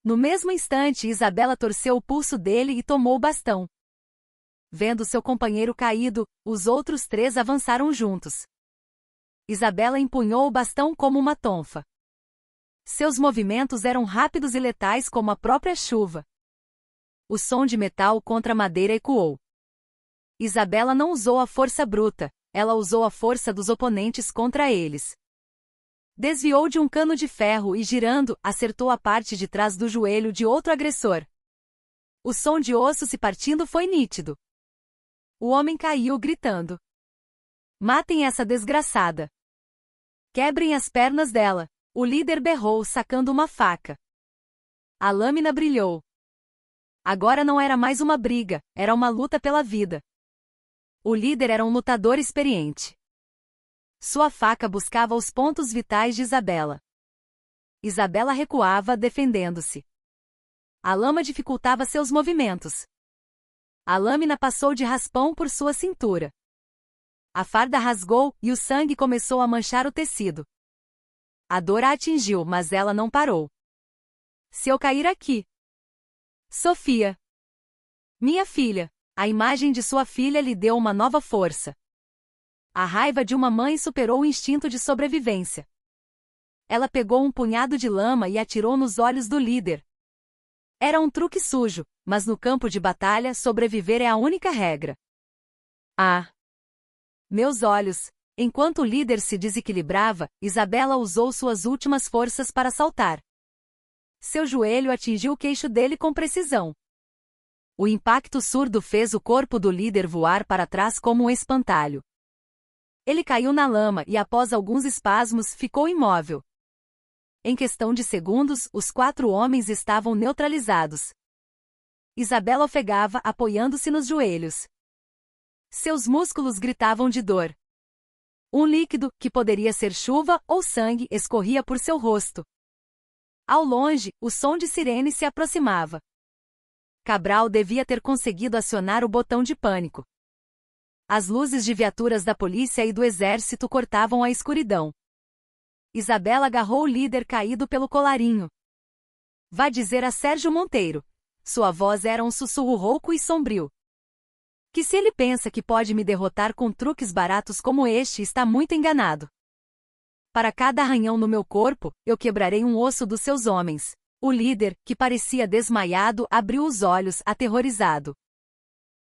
No mesmo instante, Isabela torceu o pulso dele e tomou o bastão. Vendo seu companheiro caído, os outros 3 avançaram juntos. Isabela empunhou o bastão como uma tonfa. Seus movimentos eram rápidos e letais como a própria chuva. O som de metal contra a madeira ecoou. Isabela não usou a força bruta, ela usou a força dos oponentes contra eles. Desviou de um cano de ferro e, girando, acertou a parte de trás do joelho de outro agressor. O som de osso se partindo foi nítido. O homem caiu gritando: "Matem essa desgraçada! Quebrem as pernas dela!" O líder berrou, sacando uma faca. A lâmina brilhou. Agora não era mais uma briga, era uma luta pela vida. O líder era um lutador experiente. Sua faca buscava os pontos vitais de Isabela. Isabela recuava, defendendo-se. A lama dificultava seus movimentos. A lâmina passou de raspão por sua cintura. A farda rasgou e o sangue começou a manchar o tecido. A dor a atingiu, mas ela não parou. "Se eu cair aqui..." Sofia. Minha filha. A imagem de sua filha lhe deu uma nova força. A raiva de uma mãe superou o instinto de sobrevivência. Ela pegou um punhado de lama e atirou nos olhos do líder. Era um truque sujo, mas no campo de batalha sobreviver é a única regra. Ah! Meus olhos! Enquanto o líder se desequilibrava, Isabela usou suas últimas forças para saltar. Seu joelho atingiu o queixo dele com precisão. O impacto surdo fez o corpo do líder voar para trás como um espantalho. Ele caiu na lama e, após alguns espasmos, ficou imóvel. Em questão de segundos, os 4 homens estavam neutralizados. Isabela ofegava, apoiando-se nos joelhos. Seus músculos gritavam de dor. Um líquido, que poderia ser chuva ou sangue, escorria por seu rosto. Ao longe, o som de sirene se aproximava. Cabral devia ter conseguido acionar o botão de pânico. As luzes de viaturas da polícia e do exército cortavam a escuridão. Isabela agarrou o líder caído pelo colarinho. "Vá dizer a Sérgio Monteiro." Sua voz era um sussurro rouco e sombrio. "Que se ele pensa que pode me derrotar com truques baratos como este, está muito enganado. Para cada arranhão no meu corpo, eu quebrarei um osso dos seus homens." O líder, que parecia desmaiado, abriu os olhos, aterrorizado.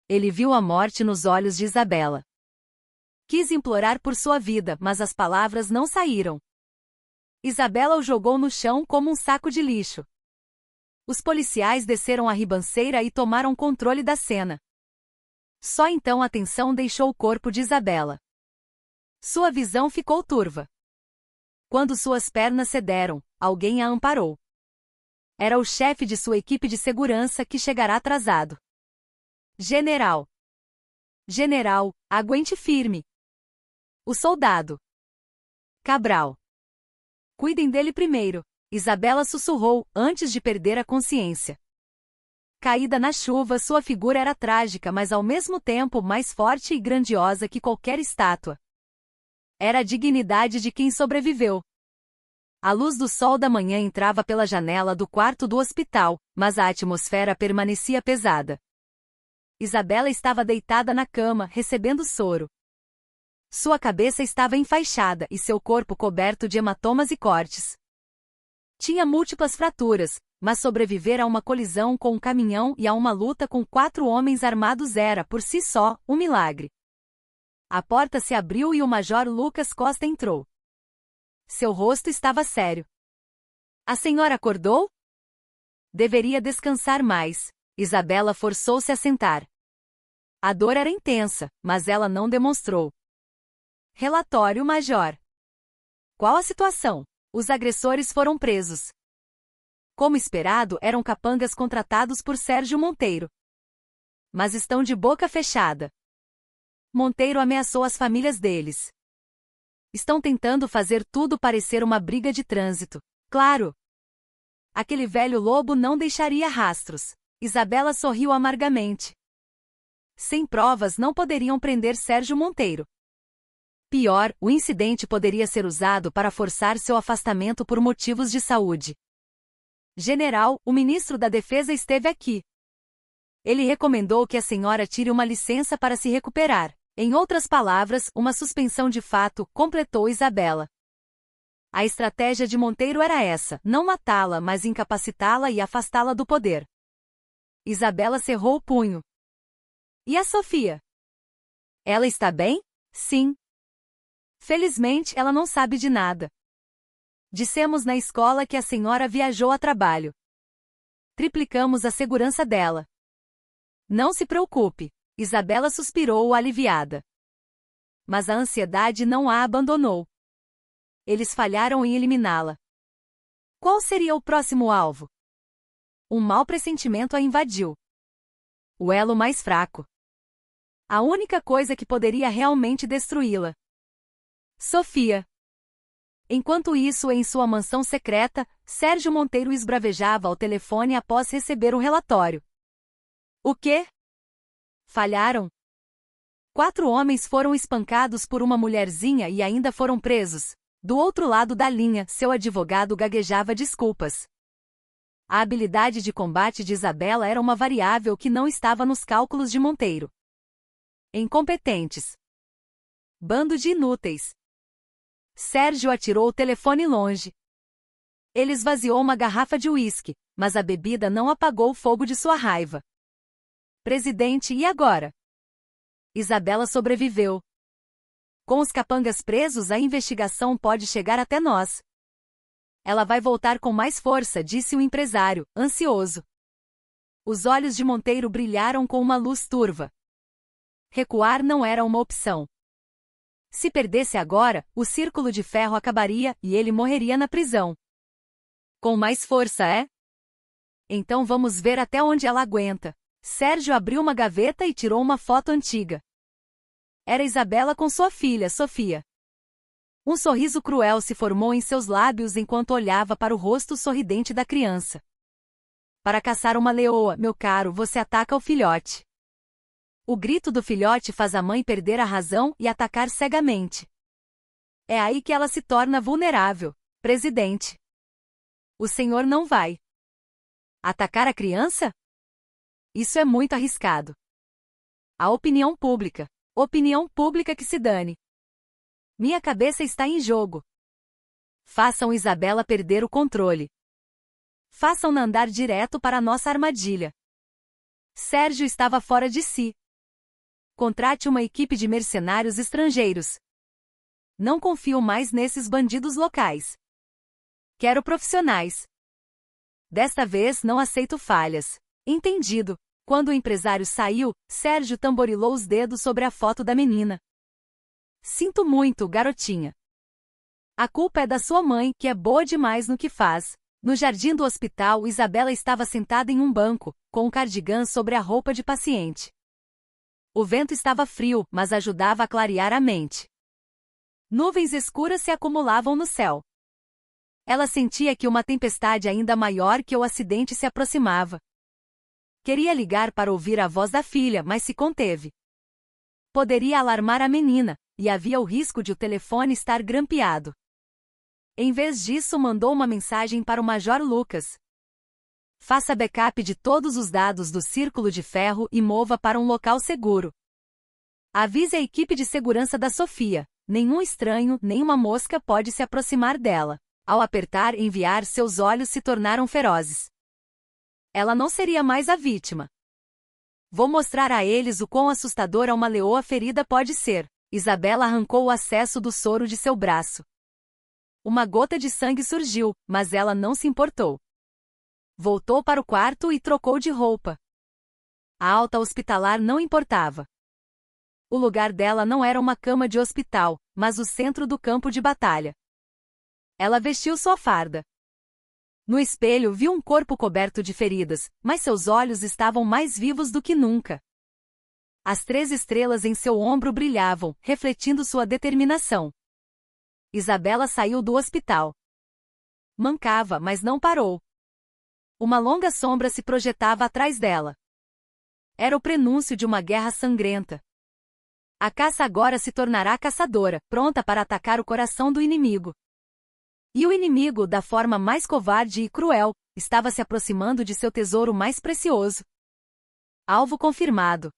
Ele viu a morte nos olhos de Isabela. Quis implorar por sua vida, mas as palavras não saíram. Isabela o jogou no chão como um saco de lixo. Os policiais desceram a ribanceira e tomaram controle da cena. Só então a tensão deixou o corpo de Isabela. Sua visão ficou turva. Quando suas pernas cederam, alguém a amparou. Era o chefe de sua equipe de segurança, que chegará atrasado. "General. General, aguente firme." O soldado. "Cabral. Cuidem dele primeiro." Isabela sussurrou, antes de perder a consciência. Caída na chuva, sua figura era trágica, mas ao mesmo tempo mais forte e grandiosa que qualquer estátua. Era a dignidade de quem sobreviveu. A luz do sol da manhã entrava pela janela do quarto do hospital, mas a atmosfera permanecia pesada. Isabela estava deitada na cama, recebendo soro. Sua cabeça estava enfaixada e seu corpo coberto de hematomas e cortes. Tinha múltiplas fraturas, mas sobreviver a uma colisão com um caminhão e a uma luta com 4 homens armados era, por si só, um milagre. A porta se abriu e o Major Lucas Costa entrou. Seu rosto estava sério. "A senhora acordou?" "Deveria descansar mais." Isabela forçou-se a sentar. A dor era intensa, mas ela não demonstrou. "Relatório, Major." "Qual a situação?" "Os agressores foram presos." Como esperado, eram capangas contratados por Sérgio Monteiro. "Mas estão de boca fechada." Monteiro ameaçou as famílias deles. "Estão tentando fazer tudo parecer uma briga de trânsito." "Claro." Aquele velho lobo não deixaria rastros. Isabela sorriu amargamente. Sem provas não poderiam prender Sérgio Monteiro. Pior, o incidente poderia ser usado para forçar seu afastamento por motivos de saúde. General, o ministro da Defesa esteve aqui. Ele recomendou que a senhora tire uma licença para se recuperar. Em outras palavras, uma suspensão de fato, completou Isabela. A estratégia de Monteiro era essa, não matá-la, mas incapacitá-la e afastá-la do poder. Isabela cerrou o punho. E a Sofia? Ela está bem? Sim. Felizmente, ela não sabe de nada. Dissemos na escola que a senhora viajou a trabalho. Triplicamos a segurança dela. Não se preocupe. Isabela suspirou aliviada. Mas a ansiedade não a abandonou. Eles falharam em eliminá-la. Qual seria o próximo alvo? Um mau pressentimento a invadiu. O elo mais fraco. A única coisa que poderia realmente destruí-la. Sofia. Enquanto isso, em sua mansão secreta, Sérgio Monteiro esbravejava ao telefone após receber um relatório. O quê? Falharam? 4 homens foram espancados por uma mulherzinha e ainda foram presos. Do outro lado da linha, seu advogado gaguejava desculpas. A habilidade de combate de Isabela era uma variável que não estava nos cálculos de Monteiro. Incompetentes. Bando de inúteis. Sérgio atirou o telefone longe. Ele esvaziou uma garrafa de uísque, mas a bebida não apagou o fogo de sua raiva. Presidente, e agora? Isabela sobreviveu. Com os capangas presos, a investigação pode chegar até nós. Ela vai voltar com mais força, disse o empresário, ansioso. Os olhos de Monteiro brilharam com uma luz turva. Recuar não era uma opção. Se perdesse agora, o círculo de ferro acabaria e ele morreria na prisão. Com mais força, é? Então vamos ver até onde ela aguenta. Sérgio abriu uma gaveta e tirou uma foto antiga. Era Isabela com sua filha, Sofia. Um sorriso cruel se formou em seus lábios enquanto olhava para o rosto sorridente da criança. Para caçar uma leoa, meu caro, você ataca o filhote. O grito do filhote faz a mãe perder a razão e atacar cegamente. É aí que ela se torna vulnerável, presidente. O senhor não vai atacar a criança? Isso é muito arriscado. A opinião pública que se dane. Minha cabeça está em jogo. Façam Isabela perder o controle. Façam-na andar direto para a nossa armadilha. Sérgio estava fora de si. Contrate uma equipe de mercenários estrangeiros. Não confio mais nesses bandidos locais. Quero profissionais. Desta vez não aceito falhas. Entendido. Quando o empresário saiu, Sérgio tamborilou os dedos sobre a foto da menina. Sinto muito, garotinha. A culpa é da sua mãe, que é boa demais no que faz. No jardim do hospital, Isabela estava sentada em um banco, com um cardigã sobre a roupa de paciente. O vento estava frio, mas ajudava a clarear a mente. Nuvens escuras se acumulavam no céu. Ela sentia que uma tempestade ainda maior que o acidente se aproximava. Queria ligar para ouvir a voz da filha, mas se conteve. Poderia alarmar a menina, e havia o risco de o telefone estar grampeado. Em vez disso, mandou uma mensagem para o Major Lucas. Faça backup de todos os dados do círculo de ferro e mova para um local seguro. Avise a equipe de segurança da Sofia. Nenhum estranho, nenhuma mosca pode se aproximar dela. Ao apertar enviar, seus olhos se tornaram ferozes. Ela não seria mais a vítima. Vou mostrar a eles o quão assustadora uma leoa ferida pode ser. Isabela arrancou o acesso do soro de seu braço. Uma gota de sangue surgiu, mas ela não se importou. Voltou para o quarto e trocou de roupa. A alta hospitalar não importava. O lugar dela não era uma cama de hospital, mas o centro do campo de batalha. Ela vestiu sua farda. No espelho viu um corpo coberto de feridas, mas seus olhos estavam mais vivos do que nunca. As 3 estrelas em seu ombro brilhavam, refletindo sua determinação. Isabela saiu do hospital. Mancava, mas não parou. Uma longa sombra se projetava atrás dela. Era o prenúncio de uma guerra sangrenta. A caça agora se tornará caçadora, pronta para atacar o coração do inimigo. E o inimigo, da forma mais covarde e cruel, estava se aproximando de seu tesouro mais precioso. Alvo confirmado.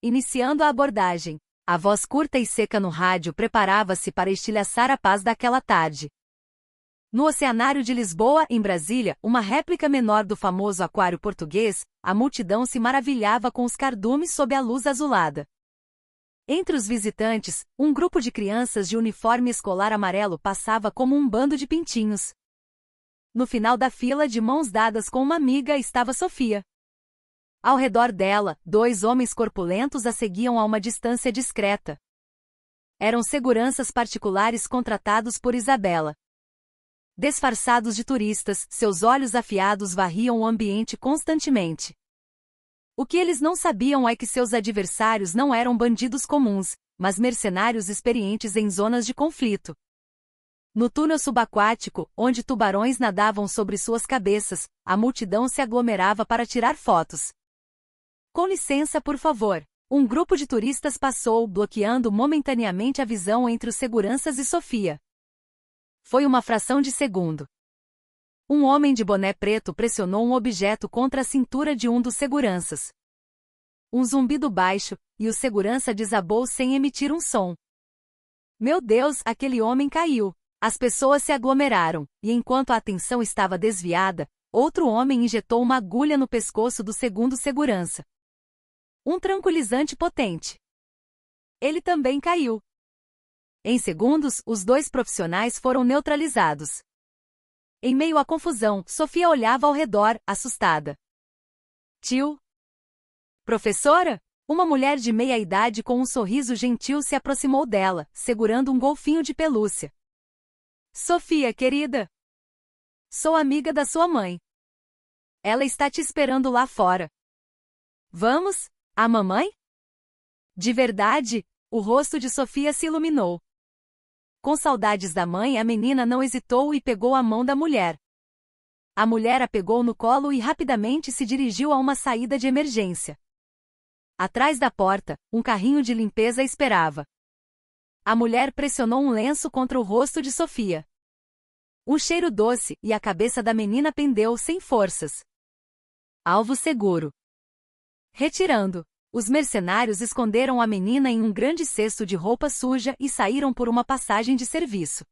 Iniciando a abordagem. A voz curta e seca no rádio preparava-se para estilhaçar a paz daquela tarde. No Oceanário de Lisboa, em Brasília, uma réplica menor do famoso aquário português, a multidão se maravilhava com os cardumes sob a luz azulada. Entre os visitantes, um grupo de crianças de uniforme escolar amarelo passava como um bando de pintinhos. No final da fila, de mãos dadas com uma amiga, estava Sofia. Ao redor dela, 2 homens corpulentos a seguiam a uma distância discreta. Eram seguranças particulares contratados por Isabela. Disfarçados de turistas, seus olhos afiados varriam o ambiente constantemente. O que eles não sabiam é que seus adversários não eram bandidos comuns, mas mercenários experientes em zonas de conflito. No túnel subaquático, onde tubarões nadavam sobre suas cabeças, a multidão se aglomerava para tirar fotos. Com licença, por favor. Um grupo de turistas passou, bloqueando momentaneamente a visão entre os seguranças e Sofia. Foi uma fração de segundo. Um homem de boné preto pressionou um objeto contra a cintura de um dos seguranças. Um zumbido baixo, e o segurança desabou sem emitir um som. Meu Deus, aquele homem caiu. As pessoas se aglomeraram, e enquanto a atenção estava desviada, outro homem injetou uma agulha no pescoço do segundo segurança. Um tranquilizante potente. Ele também caiu. Em segundos, os 2 profissionais foram neutralizados. Em meio à confusão, Sofia olhava ao redor, assustada. Tio? Professora? Uma mulher de meia-idade com um sorriso gentil se aproximou dela, segurando um golfinho de pelúcia. Sofia, querida. Sou amiga da sua mãe. Ela está te esperando lá fora. Vamos? A mamãe? De verdade? O rosto de Sofia se iluminou. Com saudades da mãe, a menina não hesitou e pegou a mão da mulher. A mulher a pegou no colo e rapidamente se dirigiu a uma saída de emergência. Atrás da porta, um carrinho de limpeza esperava. A mulher pressionou um lenço contra o rosto de Sofia. Um cheiro doce, e a cabeça da menina pendeu sem forças. Alvo seguro. Retirando. Os mercenários esconderam a menina em um grande cesto de roupa suja e saíram por uma passagem de serviço.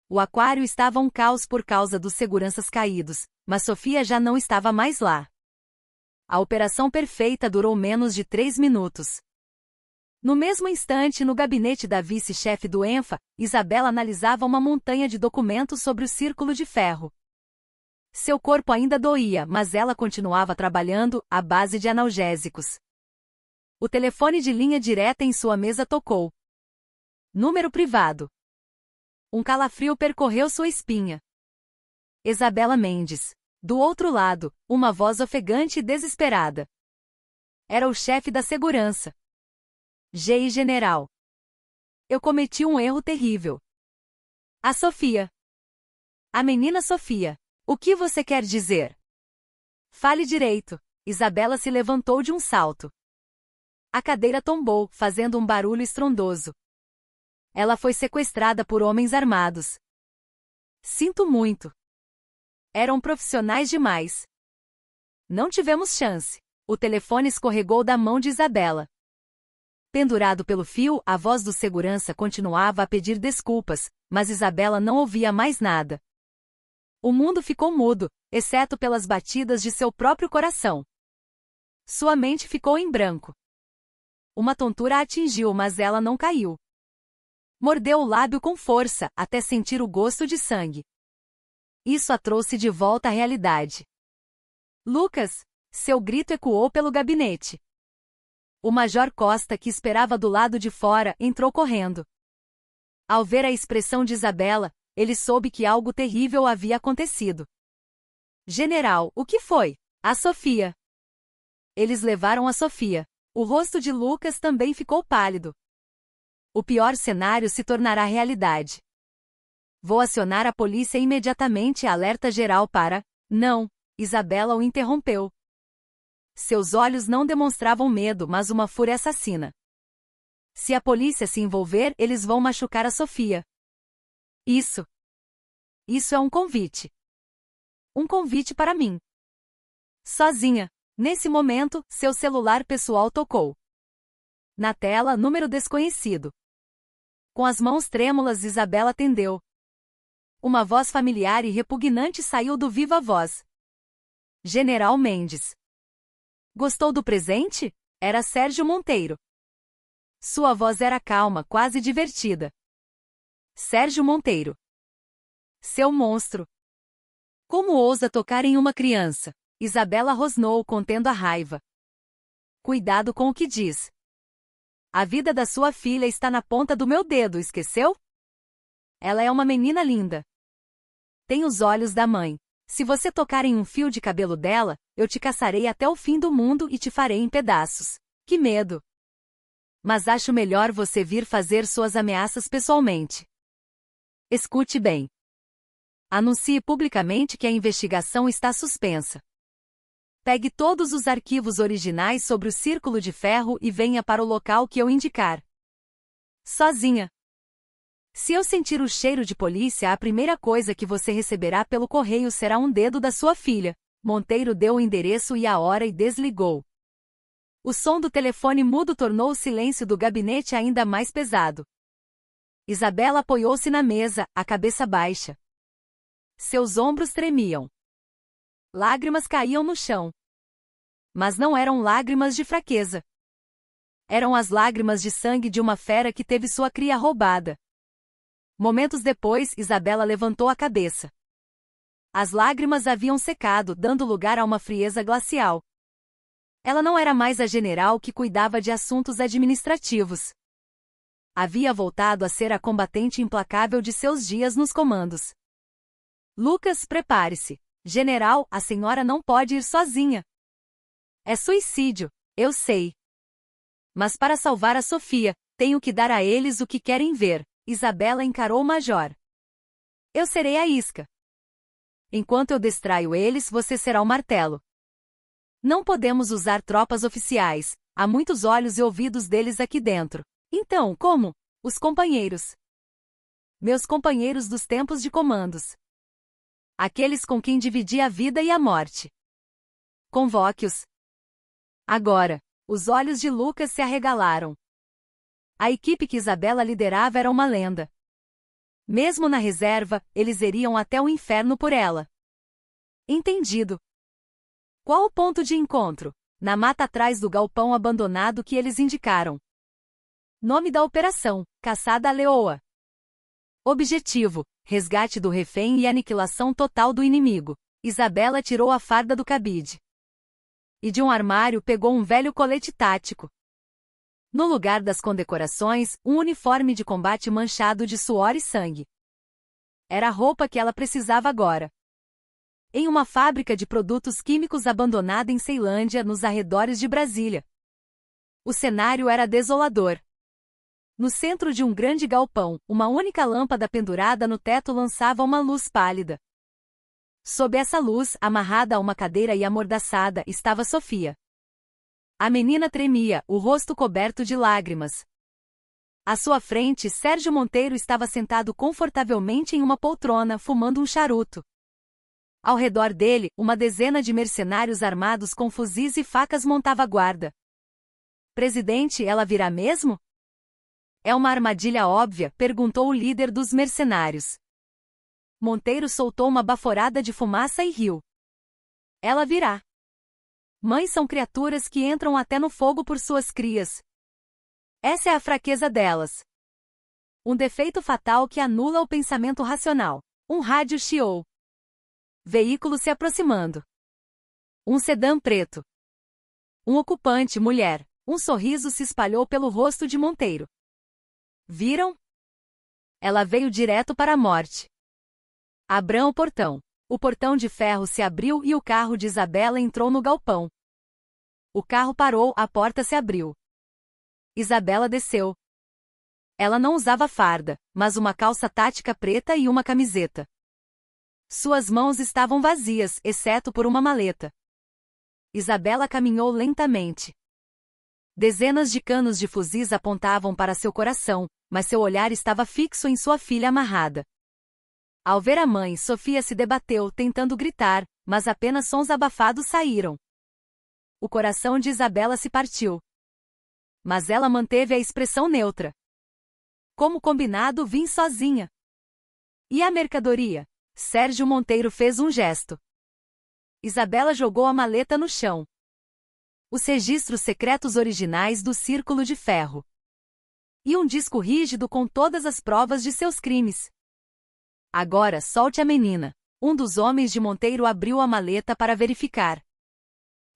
O aquário estava um caos por causa dos seguranças caídos, mas Sofia já não estava mais lá. A operação perfeita durou menos de 3 minutos. No mesmo instante, no gabinete da vice-chefe do ENFA, Isabela analisava uma montanha de documentos sobre o círculo de ferro. Seu corpo ainda doía, mas ela continuava trabalhando, à base de analgésicos. O telefone de linha direta em sua mesa tocou. Número privado. Um calafrio percorreu sua espinha. Isabela Mendes. Do outro lado, uma voz ofegante e desesperada. Era o chefe da segurança. G. General. Eu cometi um erro terrível. A Sofia. A menina Sofia. O que você quer dizer? Fale direito. Isabela se levantou de um salto. A cadeira tombou, fazendo um barulho estrondoso. Ela foi sequestrada por homens armados. Sinto muito. Eram profissionais demais. Não tivemos chance. O telefone escorregou da mão de Isabela. Pendurado pelo fio, a voz do segurança continuava a pedir desculpas, mas Isabela não ouvia mais nada. O mundo ficou mudo, exceto pelas batidas de seu próprio coração. Sua mente ficou em branco. Uma tontura a atingiu, mas ela não caiu. Mordeu o lábio com força, até sentir o gosto de sangue. Isso a trouxe de volta à realidade. Lucas! Seu grito ecoou pelo gabinete. O Major Costa, que esperava do lado de fora, entrou correndo. Ao ver a expressão de Isabela, ele soube que algo terrível havia acontecido. General, o que foi? A Sofia. Eles levaram a Sofia. O rosto de Lucas também ficou pálido. O pior cenário se tornará realidade. Vou acionar a polícia imediatamente. Alerta geral para... Não, Isabela o interrompeu. Seus olhos não demonstravam medo, mas uma fúria assassina. Se a polícia se envolver, eles vão machucar a Sofia. Isso é um convite. Um convite para mim. Sozinha. Nesse momento, seu celular pessoal tocou. Na tela, número desconhecido. Com as mãos trêmulas, Isabela atendeu. Uma voz familiar e repugnante saiu do viva voz. General Mendes. Gostou do presente? Era Sérgio Monteiro. Sua voz era calma, quase divertida. Sérgio Monteiro. Seu monstro. Como ousa tocar em uma criança? Isabela rosnou, contendo a raiva. Cuidado com o que diz. A vida da sua filha está na ponta do meu dedo, esqueceu? Ela é uma menina linda. Tem os olhos da mãe. Se você tocar em um fio de cabelo dela, eu te caçarei até o fim do mundo e te farei em pedaços. Que medo! Mas acho melhor você vir fazer suas ameaças pessoalmente. Escute bem. Anuncie publicamente que a investigação está suspensa. Pegue todos os arquivos originais sobre o Círculo de Ferro e venha para o local que eu indicar. Sozinha. Se eu sentir o cheiro de polícia, a primeira coisa que você receberá pelo correio será um dedo da sua filha. Monteiro deu o endereço e a hora e desligou. O som do telefone mudo tornou o silêncio do gabinete ainda mais pesado. Isabela apoiou-se na mesa, a cabeça baixa. Seus ombros tremiam. Lágrimas caíam no chão. Mas não eram lágrimas de fraqueza. Eram as lágrimas de sangue de uma fera que teve sua cria roubada. Momentos depois, Isabela levantou a cabeça. As lágrimas haviam secado, dando lugar a uma frieza glacial. Ela não era mais a general que cuidava de assuntos administrativos. Havia voltado a ser a combatente implacável de seus dias nos comandos. Lucas, prepare-se. General, a senhora não pode ir sozinha. É suicídio, eu sei. Mas para salvar a Sofia, tenho que dar a eles o que querem ver. Isabela encarou o major. Eu serei a isca. Enquanto eu distraio eles, você será o martelo. Não podemos usar tropas oficiais, há muitos olhos e ouvidos deles aqui dentro. Então, como? Os companheiros. Meus companheiros dos tempos de comandos. Aqueles com quem dividi a vida e a morte. Convoque-os. Agora, os olhos de Lucas se arregalaram. A equipe que Isabela liderava era uma lenda. Mesmo na reserva, eles iriam até o inferno por ela. Entendido. Qual o ponto de encontro? Na mata atrás do galpão abandonado que eles indicaram. Nome da operação: Caçada à Leoa. Objetivo: resgate do refém e aniquilação total do inimigo. Isabela tirou a farda do cabide. E de um armário pegou um velho colete tático. No lugar das condecorações, um uniforme de combate manchado de suor e sangue. Era a roupa que ela precisava agora. Em uma fábrica de produtos químicos abandonada em Ceilândia, nos arredores de Brasília. O cenário era desolador. No centro de um grande galpão, uma única lâmpada pendurada no teto lançava uma luz pálida. Sob essa luz, amarrada a uma cadeira e amordaçada, estava Sofia. A menina tremia, o rosto coberto de lágrimas. À sua frente, Sérgio Monteiro estava sentado confortavelmente em uma poltrona, fumando um charuto. Ao redor dele, uma dezena de mercenários armados com fuzis e facas montava guarda. Presidente, ela virá mesmo? É uma armadilha óbvia, perguntou o líder dos mercenários. Monteiro soltou uma baforada de fumaça e riu. Ela virá. Mães são criaturas que entram até no fogo por suas crias. Essa é a fraqueza delas. Um defeito fatal que anula o pensamento racional. Um rádio chiou. Veículo se aproximando. Um sedã preto. Um ocupante, mulher. Um sorriso se espalhou pelo rosto de Monteiro. Viram? Ela veio direto para a morte. Abram o portão. O portão de ferro se abriu e o carro de Isabela entrou no galpão. O carro parou, a porta se abriu. Isabela desceu. Ela não usava farda, mas uma calça tática preta e uma camiseta. Suas mãos estavam vazias, exceto por uma maleta. Isabela caminhou lentamente. Dezenas de canos de fuzis apontavam para seu coração, mas seu olhar estava fixo em sua filha amarrada. Ao ver a mãe, Sofia se debateu, tentando gritar, mas apenas sons abafados saíram. O coração de Isabela se partiu. Mas ela manteve a expressão neutra. Como combinado, vim sozinha. E a mercadoria? Sérgio Monteiro fez um gesto. Isabela jogou a maleta no chão. Os registros secretos originais do Círculo de Ferro. E um disco rígido com todas as provas de seus crimes. Agora solte a menina. Um dos homens de Monteiro abriu a maleta para verificar.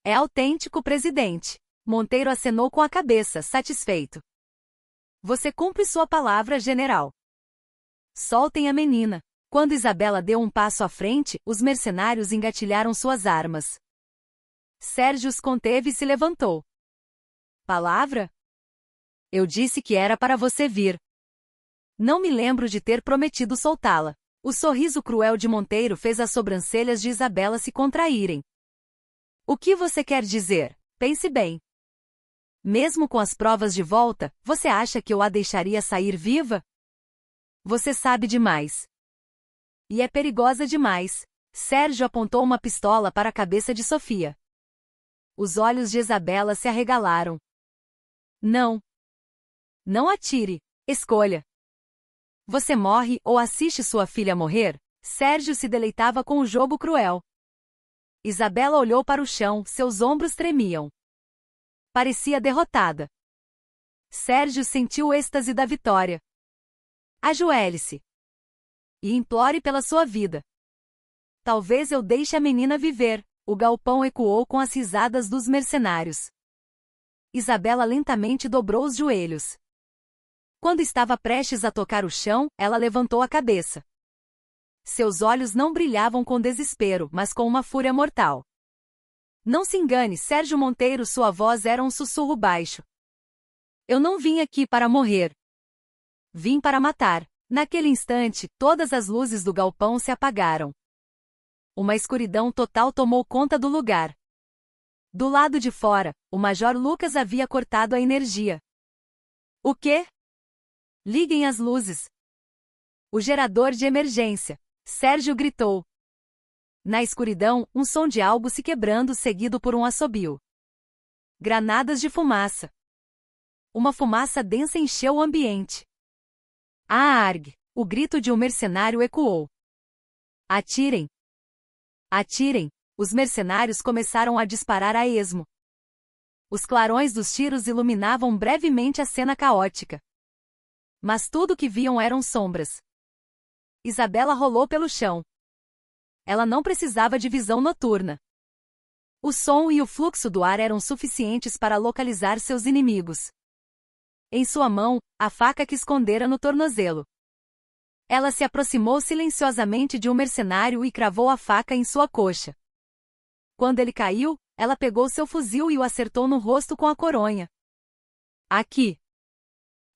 É autêntico, presidente. Monteiro acenou com a cabeça, satisfeito. Você cumpre sua palavra, general. Soltem a menina. Quando Isabela deu um passo à frente, os mercenários engatilharam suas armas. Sérgio os conteve e se levantou. Palavra? Eu disse que era para você vir. Não me lembro de ter prometido soltá-la. O sorriso cruel de Monteiro fez as sobrancelhas de Isabela se contraírem. O que você quer dizer? Pense bem. Mesmo com as provas de volta, você acha que eu a deixaria sair viva? Você sabe demais. E é perigosa demais. Sérgio apontou uma pistola para a cabeça de Sofia. Os olhos de Isabela se arregalaram. Não. Não atire. Escolha. Você morre ou assiste sua filha morrer? Sérgio se deleitava com o jogo cruel. Isabela olhou para o chão, seus ombros tremiam. Parecia derrotada. Sérgio sentiu o êxtase da vitória. Ajoelhe-se. E implore pela sua vida. Talvez eu deixe a menina viver. O galpão ecoou com as risadas dos mercenários. Isabela lentamente dobrou os joelhos. Quando estava prestes a tocar o chão, ela levantou a cabeça. Seus olhos não brilhavam com desespero, mas com uma fúria mortal. Não se engane, Sérgio Monteiro, sua voz era um sussurro baixo. Eu não vim aqui para morrer. Vim para matar. Naquele instante, todas as luzes do galpão se apagaram. Uma escuridão total tomou conta do lugar. Do lado de fora, o Major Lucas havia cortado a energia. O quê? Liguem as luzes. O gerador de emergência. Sérgio gritou. Na escuridão, um som de algo se quebrando seguido por um assobio. Granadas de fumaça. Uma fumaça densa encheu o ambiente. Arg! O grito de um mercenário ecoou. Atirem! Atirem! Os mercenários começaram a disparar a esmo. Os clarões dos tiros iluminavam brevemente a cena caótica. Mas tudo o que viam eram sombras. Isabela rolou pelo chão. Ela não precisava de visão noturna. O som e o fluxo do ar eram suficientes para localizar seus inimigos. Em sua mão, a faca que escondera no tornozelo. Ela se aproximou silenciosamente de um mercenário e cravou a faca em sua coxa. Quando ele caiu, ela pegou seu fuzil e o acertou no rosto com a coronha. Aqui.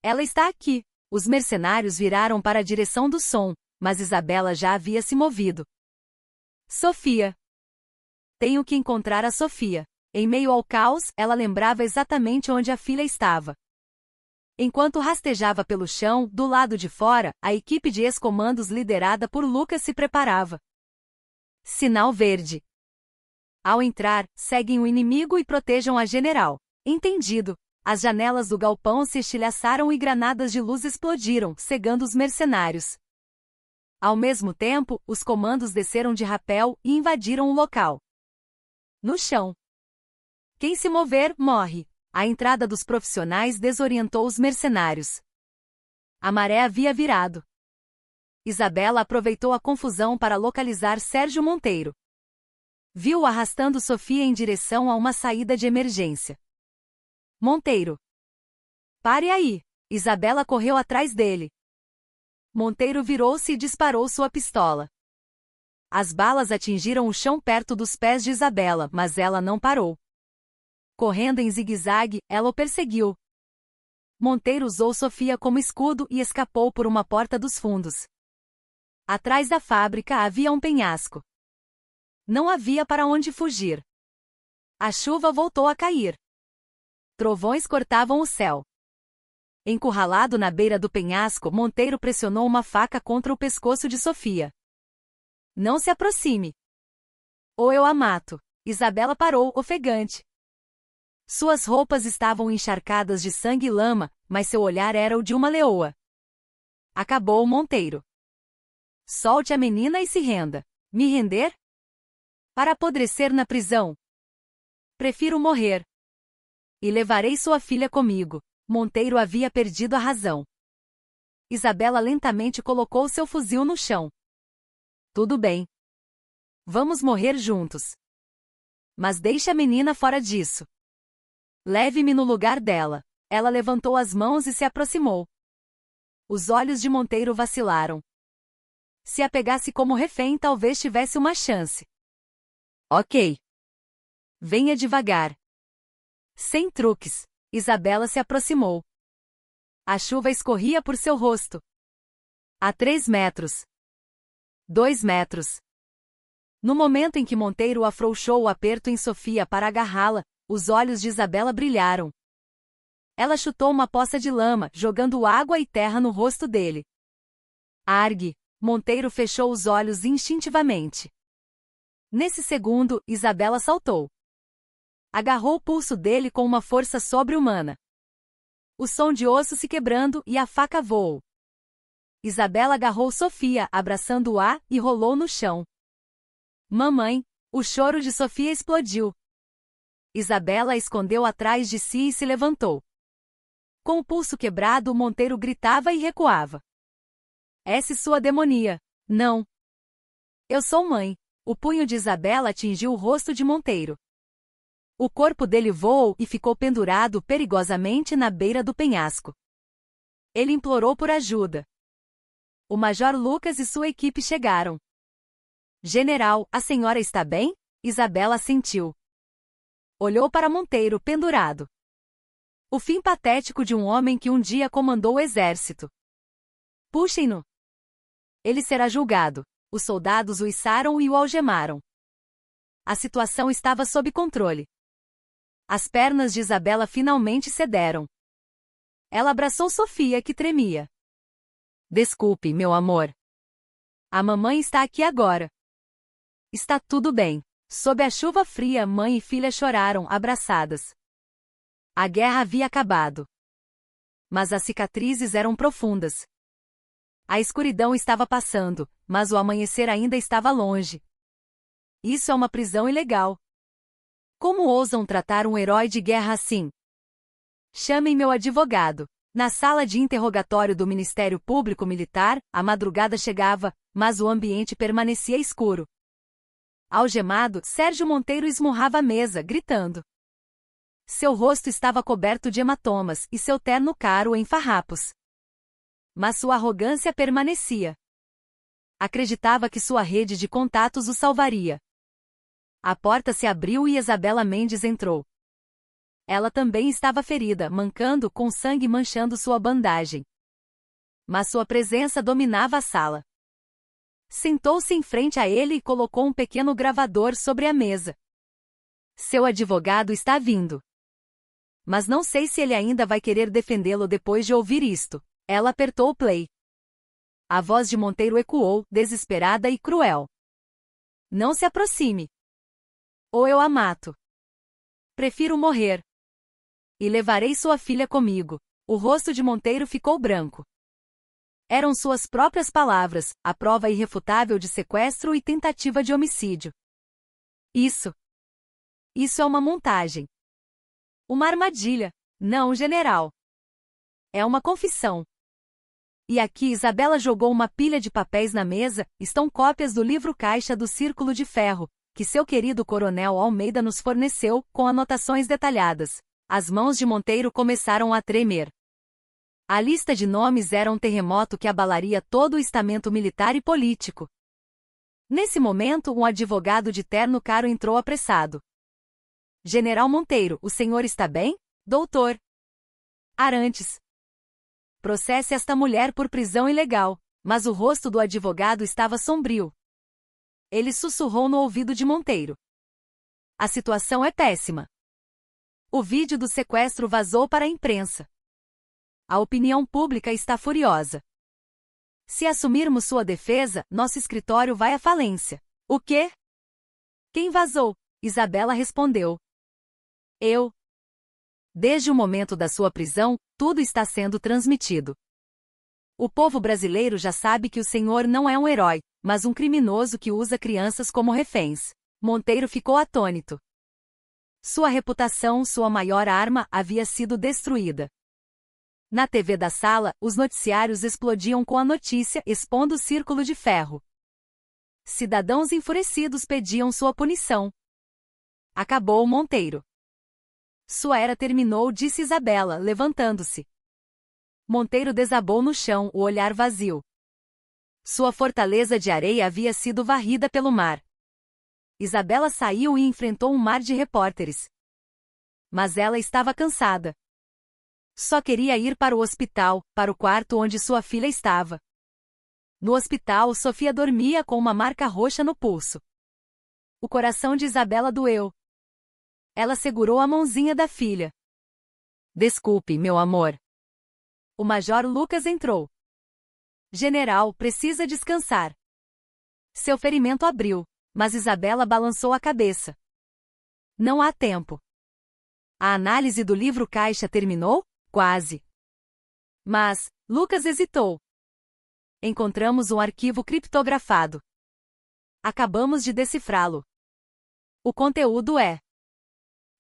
Ela está aqui. Os mercenários viraram para a direção do som, mas Isabela já havia se movido. Sofia. Tenho que encontrar a Sofia. Em meio ao caos, ela lembrava exatamente onde a filha estava. Enquanto rastejava pelo chão, do lado de fora, a equipe de ex-comandos liderada por Lucas se preparava. Sinal verde. Ao entrar, seguem o inimigo e protejam a general. Entendido. As janelas do galpão se estilhaçaram e granadas de luz explodiram, cegando os mercenários. Ao mesmo tempo, os comandos desceram de rapel e invadiram o local. No chão. Quem se mover, morre. A entrada dos profissionais desorientou os mercenários. A maré havia virado. Isabela aproveitou a confusão para localizar Sérgio Monteiro. Viu-o arrastando Sofia em direção a uma saída de emergência. Monteiro. Pare aí. Isabela correu atrás dele. Monteiro virou-se e disparou sua pistola. As balas atingiram o chão perto dos pés de Isabela, mas ela não parou. Correndo em zigue-zague, ela o perseguiu. Monteiro usou Sofia como escudo e escapou por uma porta dos fundos. Atrás da fábrica havia um penhasco. Não havia para onde fugir. A chuva voltou a cair. Trovões cortavam o céu. Encurralado na beira do penhasco, Monteiro pressionou uma faca contra o pescoço de Sofia. Não se aproxime. Ou eu a mato. Isabela parou, ofegante. Suas roupas estavam encharcadas de sangue e lama, mas seu olhar era o de uma leoa. Acabou, Monteiro. Solte a menina e se renda. Me render? Para apodrecer na prisão. Prefiro morrer. E levarei sua filha comigo. Monteiro havia perdido a razão. Isabela lentamente colocou seu fuzil no chão. Tudo bem. Vamos morrer juntos. Mas deixe a menina fora disso. Leve-me no lugar dela. Ela levantou as mãos e se aproximou. Os olhos de Monteiro vacilaram. Se a pegasse como refém, talvez tivesse uma chance. Ok. Venha devagar. Sem truques. Isabela se aproximou. A chuva escorria por seu rosto. A 3 metros. 2 metros. No momento em que Monteiro afrouxou o aperto em Sofia para agarrá-la, os olhos de Isabela brilharam. Ela chutou uma poça de lama, jogando água e terra no rosto dele. Argue! Monteiro fechou os olhos instintivamente. Nesse segundo, Isabela saltou. Agarrou o pulso dele com uma força sobre-humana. O som de osso se quebrando e a faca voou. Isabela agarrou Sofia, abraçando-a, e rolou no chão. Mamãe! O choro de Sofia explodiu. Isabela a escondeu atrás de si e se levantou. Com o pulso quebrado, Monteiro gritava e recuava. Essa é sua demonia. Não. Eu sou mãe. O punho de Isabela atingiu o rosto de Monteiro. O corpo dele voou e ficou pendurado perigosamente na beira do penhasco. Ele implorou por ajuda. O Major Lucas e sua equipe chegaram. General, a senhora está bem? Isabela assentiu. Olhou para Monteiro pendurado. O fim patético de um homem que um dia comandou o exército. Puxem-no. Ele será julgado. Os soldados o içaram e o algemaram. A situação estava sob controle. As pernas de Isabela finalmente cederam. Ela abraçou Sofia, que tremia. Desculpe, meu amor. A mamãe está aqui agora. Está tudo bem. Sob a chuva fria, mãe e filha choraram, abraçadas. A guerra havia acabado. Mas as cicatrizes eram profundas. A escuridão estava passando, mas o amanhecer ainda estava longe. Isso é uma prisão ilegal. Como ousam tratar um herói de guerra assim? Chamem meu advogado. Na sala de interrogatório do Ministério Público Militar, a madrugada chegava, mas o ambiente permanecia escuro. Algemado, Sérgio Monteiro esmurrava a mesa, gritando. Seu rosto estava coberto de hematomas e seu terno caro em farrapos. Mas sua arrogância permanecia. Acreditava que sua rede de contatos o salvaria. A porta se abriu e Isabela Mendes entrou. Ela também estava ferida, mancando, com sangue manchando sua bandagem. Mas sua presença dominava a sala. Sentou-se em frente a ele e colocou um pequeno gravador sobre a mesa. Seu advogado está vindo. Mas não sei se ele ainda vai querer defendê-lo depois de ouvir isto. Ela apertou o play. A voz de Monteiro ecoou, desesperada e cruel. Não se aproxime. Ou eu a mato. Prefiro morrer. E levarei sua filha comigo. O rosto de Monteiro ficou branco. Eram suas próprias palavras, a prova irrefutável de sequestro e tentativa de homicídio. Isso é uma montagem. Uma armadilha. Não, general. É uma confissão. E aqui Isabela jogou uma pilha de papéis na mesa, estão cópias do livro Caixa do Círculo de Ferro, que seu querido coronel Almeida nos forneceu, com anotações detalhadas. As mãos de Monteiro começaram a tremer. A lista de nomes era um terremoto que abalaria todo o estamento militar e político. Nesse momento, um advogado de terno caro entrou apressado. General Monteiro, o senhor está bem? Doutor Arantes. Processe esta mulher por prisão ilegal. Mas o rosto do advogado estava sombrio. Ele sussurrou no ouvido de Monteiro. A situação é péssima. O vídeo do sequestro vazou para a imprensa. A opinião pública está furiosa. Se assumirmos sua defesa, nosso escritório vai à falência. O quê? Quem vazou? Isabela respondeu. Eu. Desde o momento da sua prisão, tudo está sendo transmitido. O povo brasileiro já sabe que o senhor não é um herói, mas um criminoso que usa crianças como reféns. Monteiro ficou atônito. Sua reputação, sua maior arma, havia sido destruída. Na TV da sala, os noticiários explodiam com a notícia expondo o Círculo de Ferro. Cidadãos enfurecidos pediam sua punição. Acabou Monteiro. Sua era terminou, disse Isabela, levantando-se. Monteiro desabou no chão, o olhar vazio. Sua fortaleza de areia havia sido varrida pelo mar. Isabela saiu e enfrentou um mar de repórteres. Mas ela estava cansada. Só queria ir para o hospital, para o quarto onde sua filha estava. No hospital, Sofia dormia com uma marca roxa no pulso. O coração de Isabela doeu. Ela segurou a mãozinha da filha. Desculpe, meu amor. O major Lucas entrou. General, precisa descansar. Seu ferimento abriu, mas Isabela balançou a cabeça. Não há tempo. A análise do livro caixa terminou? Quase. Mas, Lucas hesitou. Encontramos um arquivo criptografado. Acabamos de decifrá-lo. O conteúdo é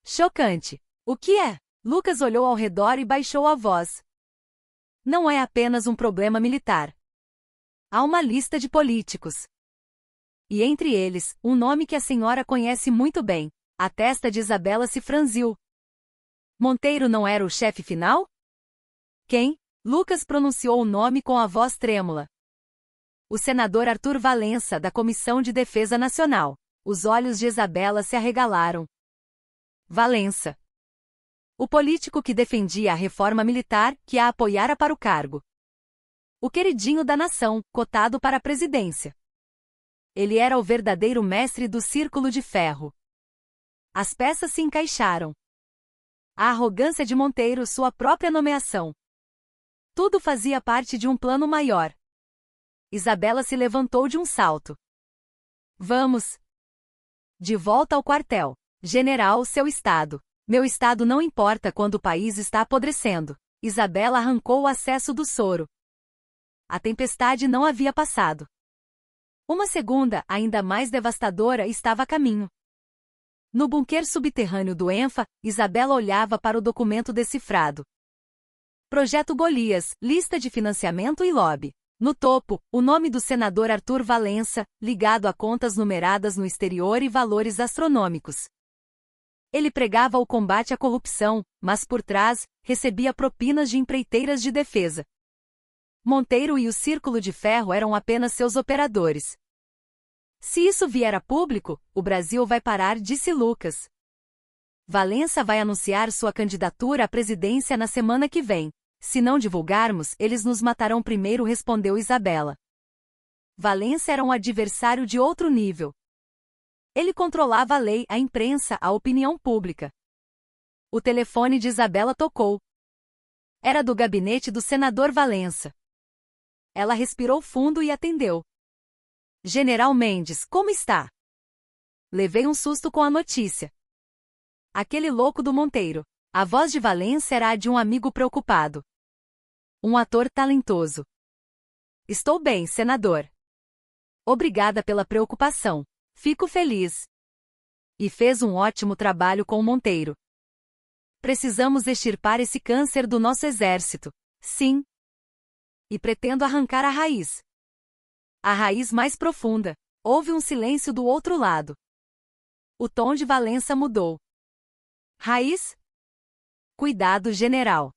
chocante. O que é? Lucas olhou ao redor e baixou a voz. Não é apenas um problema militar. Há uma lista de políticos. E entre eles, um nome que a senhora conhece muito bem. A testa de Isabela se franziu. Monteiro não era o chefe final? Quem? Lucas pronunciou o nome com a voz trêmula. O senador Arthur Valença, da Comissão de Defesa Nacional. Os olhos de Isabela se arregalaram. Valença. O político que defendia a reforma militar, que a apoiara para o cargo. O queridinho da nação, cotado para a presidência. Ele era o verdadeiro mestre do Círculo de Ferro. As peças se encaixaram. A arrogância de Monteiro, sua própria nomeação. Tudo fazia parte de um plano maior. Isabela se levantou de um salto. Vamos. De volta ao quartel. General, seu estado. Meu estado não importa quando o país está apodrecendo. Isabela arrancou o acesso do soro. A tempestade não havia passado. Uma segunda, ainda mais devastadora, estava a caminho. No bunker subterrâneo do ENFA, Isabela olhava para o documento decifrado. Projeto Golias, lista de financiamento e lobby. No topo, o nome do senador Arthur Valença, ligado a contas numeradas no exterior e valores astronômicos. Ele pregava o combate à corrupção, mas por trás, recebia propinas de empreiteiras de defesa. Monteiro e o Círculo de Ferro eram apenas seus operadores. Se isso vier a público, o Brasil vai parar, disse Lucas. Valença vai anunciar sua candidatura à presidência na semana que vem. Se não divulgarmos, eles nos matarão primeiro, respondeu Isabela. Valença era um adversário de outro nível. Ele controlava a lei, a imprensa, a opinião pública. O telefone de Isabela tocou. Era do gabinete do senador Valença. Ela respirou fundo e atendeu. General Mendes, como está? Levei um susto com a notícia. Aquele louco do Monteiro. A voz de Valença era a de um amigo preocupado. Um ator talentoso. Estou bem, senador. Obrigada pela preocupação. Fico feliz. E fez um ótimo trabalho com o Monteiro. Precisamos extirpar esse câncer do nosso exército. Sim. E pretendo arrancar a raiz. A raiz mais profunda. Houve um silêncio do outro lado. O tom de Valença mudou. Raiz? Cuidado, general.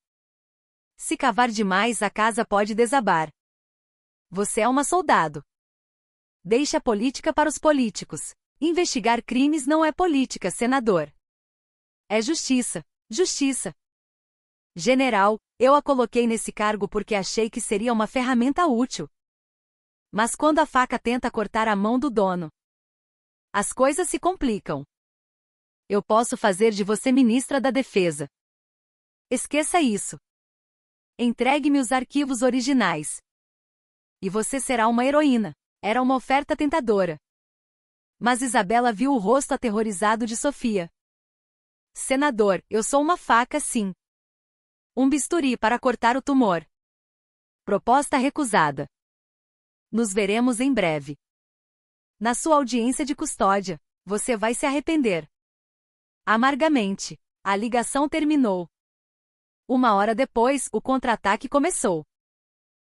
Se cavar demais, a casa pode desabar. Você é uma soldado. Deixe a política para os políticos. Investigar crimes não é política, senador. É justiça. Justiça. General, eu a coloquei nesse cargo porque achei que seria uma ferramenta útil. Mas quando a faca tenta cortar a mão do dono, as coisas se complicam. Eu posso fazer de você ministra da Defesa. Esqueça isso. Entregue-me os arquivos originais. E você será uma heroína. Era uma oferta tentadora. Mas Isabela viu o rosto aterrorizado de Sofia. Senador, eu sou uma faca, sim. Um bisturi para cortar o tumor. Proposta recusada. Nos veremos em breve. Na sua audiência de custódia, você vai se arrepender. Amargamente. A ligação terminou. 1 hora depois, o contra-ataque começou.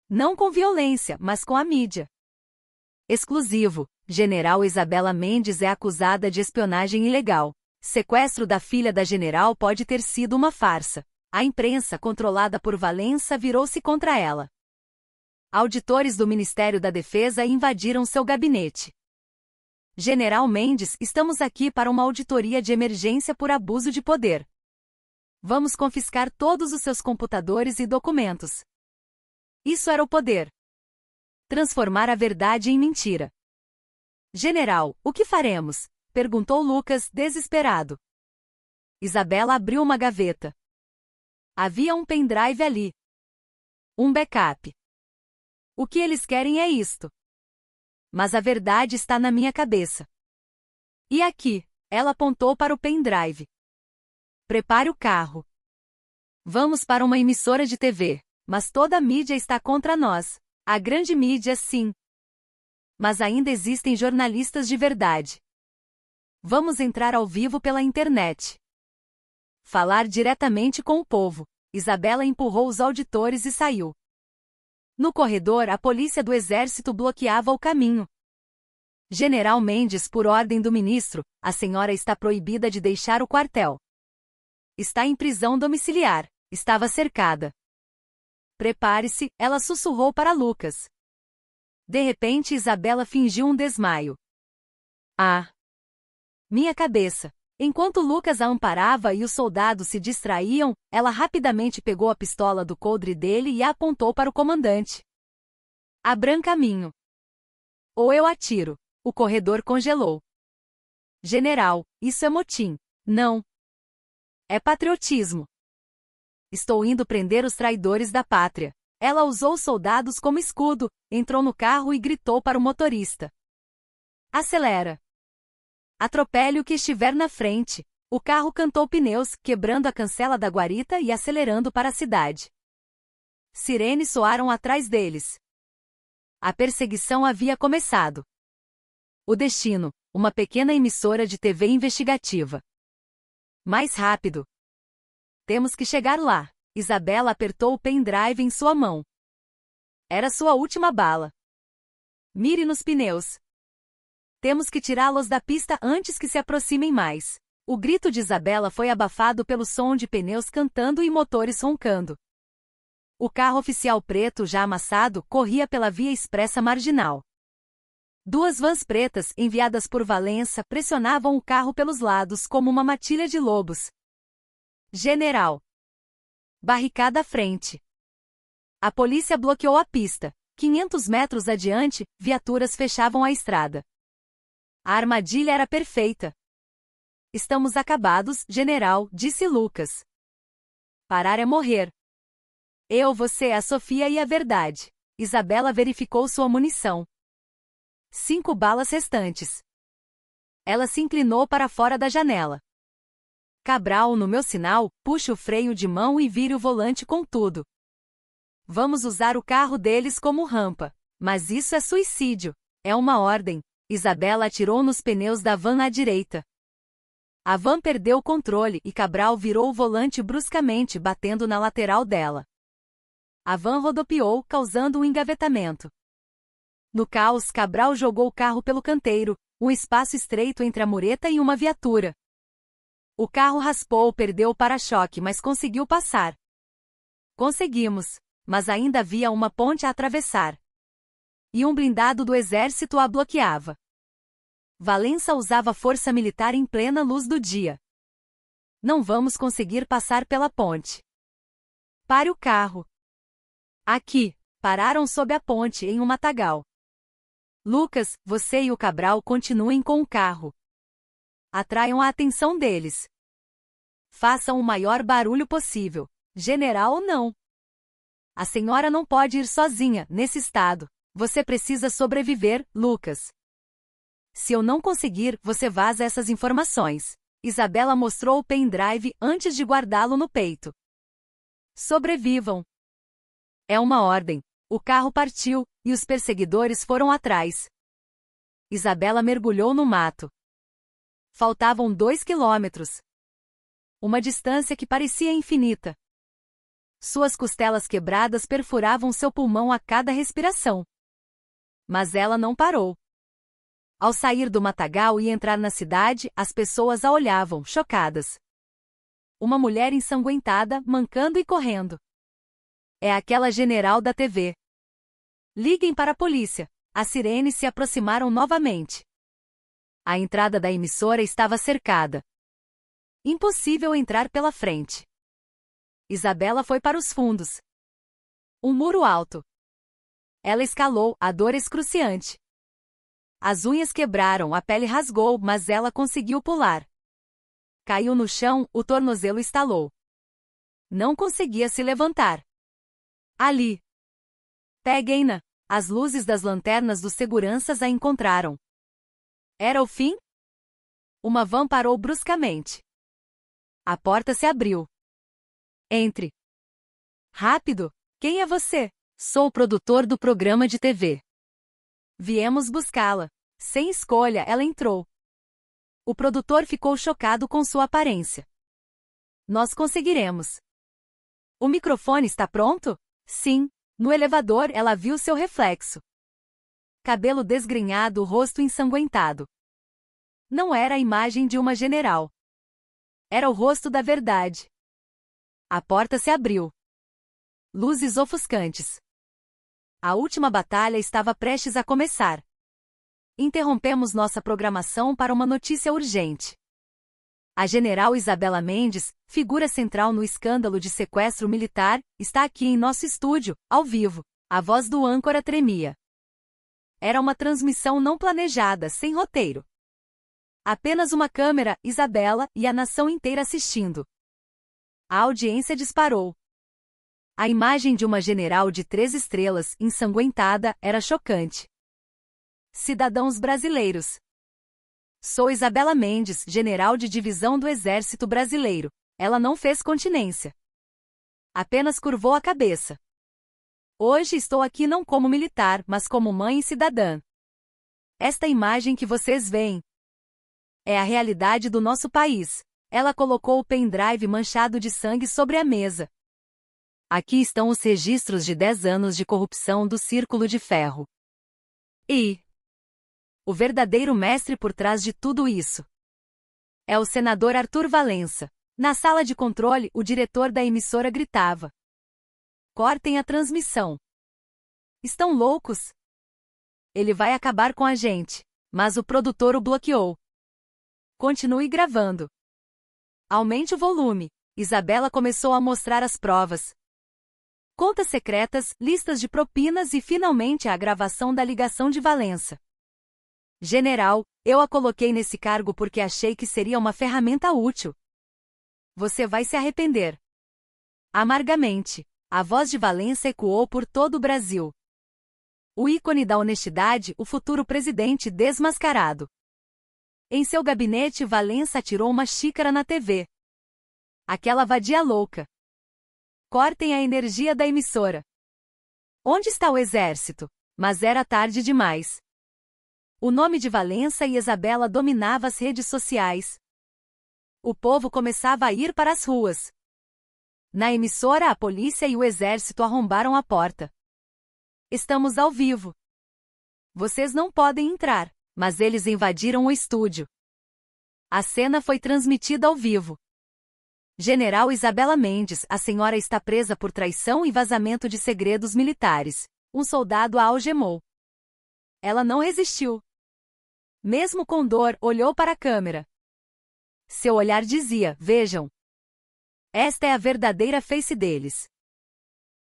Não com violência, mas com a mídia. Exclusivo. General Isabela Mendes é acusada de espionagem ilegal. Sequestro da filha da general pode ter sido uma farsa. A imprensa, controlada por Valença, virou-se contra ela. Auditores do Ministério da Defesa invadiram seu gabinete. General Mendes, estamos aqui para uma auditoria de emergência por abuso de poder. Vamos confiscar todos os seus computadores e documentos. Isso era o poder. Transformar a verdade em mentira. General, o que faremos? Perguntou Lucas, desesperado. Isabela abriu uma gaveta. Havia um pendrive ali. Um backup. O que eles querem é isto. Mas a verdade está na minha cabeça. E aqui, ela apontou para o pendrive. Prepare o carro. Vamos para uma emissora de TV, mas toda a mídia está contra nós. A grande mídia, sim. Mas ainda existem jornalistas de verdade. Vamos entrar ao vivo pela internet. Falar diretamente com o povo. Isabela empurrou os auditores e saiu. No corredor, a polícia do exército bloqueava o caminho. General Mendes, por ordem do ministro, a senhora está proibida de deixar o quartel. Está em prisão domiciliar. Estava cercada. Prepare-se, ela sussurrou para Lucas. De repente, Isabela fingiu um desmaio. Ah! Minha cabeça! Enquanto Lucas a amparava e os soldados se distraíam, ela rapidamente pegou a pistola do coldre dele e a apontou para o comandante. Abram caminho. Ou eu atiro. O corredor congelou. General, isso é motim. Não. É patriotismo. Estou indo prender os traidores da pátria. Ela usou os soldados como escudo, entrou no carro e gritou para o motorista. Acelera. Atropele o que estiver na frente. O carro cantou pneus, quebrando a cancela da guarita e acelerando para a cidade. Sirenes soaram atrás deles. A perseguição havia começado. O destino, uma pequena emissora de TV investigativa. Mais rápido. Temos que chegar lá. Isabela apertou o pendrive em sua mão. Era sua última bala. Mire nos pneus. Temos que tirá-los da pista antes que se aproximem mais. O grito de Isabela foi abafado pelo som de pneus cantando e motores roncando. O carro oficial preto, já amassado, corria pela via expressa marginal. 2 vans pretas, enviadas por Valença, pressionavam o carro pelos lados como uma matilha de lobos. General. Barricada à frente. A polícia bloqueou a pista. 500 metros adiante, viaturas fechavam a estrada. A armadilha era perfeita. Estamos acabados, general, disse Lucas. Parar é morrer. Eu, você, a Sofia e a verdade. Isabela verificou sua munição. 5 balas restantes. Ela se inclinou para fora da janela. Cabral, no meu sinal, puxe o freio de mão e vire o volante com tudo. Vamos usar o carro deles como rampa. Mas isso é suicídio. É uma ordem. Isabela atirou nos pneus da van à direita. A van perdeu o controle e Cabral virou o volante bruscamente, batendo na lateral dela. A van rodopiou, causando um engavetamento. No caos, Cabral jogou o carro pelo canteiro, um espaço estreito entre a mureta e uma viatura. O carro raspou, perdeu o para-choque, mas conseguiu passar. Conseguimos, mas ainda havia uma ponte a atravessar. E um blindado do exército a bloqueava. Valença usava força militar em plena luz do dia. Não vamos conseguir passar pela ponte. Pare o carro. Aqui. Pararam sob a ponte em um matagal. Lucas, você e o Cabral continuem com o carro. Atraiam a atenção deles. Façam o maior barulho possível. General ou não. A senhora não pode ir sozinha, nesse estado. Você precisa sobreviver, Lucas. Se eu não conseguir, você vaza essas informações. Isabela mostrou o pendrive antes de guardá-lo no peito. Sobrevivam. É uma ordem. O carro partiu, e os perseguidores foram atrás. Isabela mergulhou no mato. Faltavam 2 quilômetros. Uma distância que parecia infinita. Suas costelas quebradas perfuravam seu pulmão a cada respiração. Mas ela não parou. Ao sair do matagal e entrar na cidade, as pessoas a olhavam, chocadas. Uma mulher ensanguentada, mancando e correndo. É aquela general da TV. Liguem para a polícia. As sirenes se aproximaram novamente. A entrada da emissora estava cercada. Impossível entrar pela frente. Isabela foi para os fundos. Um muro alto. Ela escalou, a dor excruciante. As unhas quebraram, a pele rasgou, mas ela conseguiu pular. Caiu no chão, o tornozelo estalou. Não conseguia se levantar. Ali. Peguem-na. As luzes das lanternas dos seguranças a encontraram. Era o fim? Uma van parou bruscamente. A porta se abriu. Entre. Rápido! Quem é você? Sou o produtor do programa de TV. Viemos buscá-la. Sem escolha, ela entrou. O produtor ficou chocado com sua aparência. Nós conseguiremos. O microfone está pronto? Sim. No elevador, ela viu seu reflexo. Cabelo desgrenhado, o rosto ensanguentado. Não era a imagem de uma general. Era o rosto da verdade. A porta se abriu. Luzes ofuscantes. A última batalha estava prestes a começar. Interrompemos nossa programação para uma notícia urgente. A general Isabela Mendes, figura central no escândalo de sequestro militar, está aqui em nosso estúdio, ao vivo. A voz do âncora tremia. Era uma transmissão não planejada, sem roteiro. Apenas uma câmera, Isabela, e a nação inteira assistindo. A audiência disparou. A imagem de uma general de 3 estrelas, ensanguentada, era chocante. Cidadãos brasileiros. Sou Isabela Mendes, general de divisão do Exército Brasileiro. Ela não fez continência. Apenas curvou a cabeça. Hoje estou aqui não como militar, mas como mãe e cidadã. Esta imagem que vocês veem é a realidade do nosso país. Ela colocou o pendrive manchado de sangue sobre a mesa. Aqui estão os registros de 10 anos de corrupção do Círculo de Ferro. E o verdadeiro mestre por trás de tudo isso é o senador Arthur Valença. Na sala de controle, o diretor da emissora gritava: cortem a transmissão. Estão loucos? Ele vai acabar com a gente. Mas o produtor o bloqueou. Continue gravando. Aumente o volume. Isabela começou a mostrar as provas. Contas secretas, listas de propinas e finalmente a gravação da ligação de Valença. General, eu a coloquei nesse cargo porque achei que seria uma ferramenta útil. Você vai se arrepender. Amargamente. A voz de Valença ecoou por todo o Brasil. O ícone da honestidade, o futuro presidente desmascarado. Em seu gabinete, Valença atirou uma xícara na TV. Aquela vadia louca. Cortem a energia da emissora. Onde está o exército? Mas era tarde demais. O nome de Valença e Isabela dominava as redes sociais. O povo começava a ir para as ruas. Na emissora, a polícia e o exército arrombaram a porta. Estamos ao vivo. Vocês não podem entrar, mas eles invadiram o estúdio. A cena foi transmitida ao vivo. General Isabela Mendes, a senhora está presa por traição e vazamento de segredos militares. Um soldado a algemou. Ela não resistiu. Mesmo com dor, olhou para a câmera. Seu olhar dizia: vejam. Esta é a verdadeira face deles.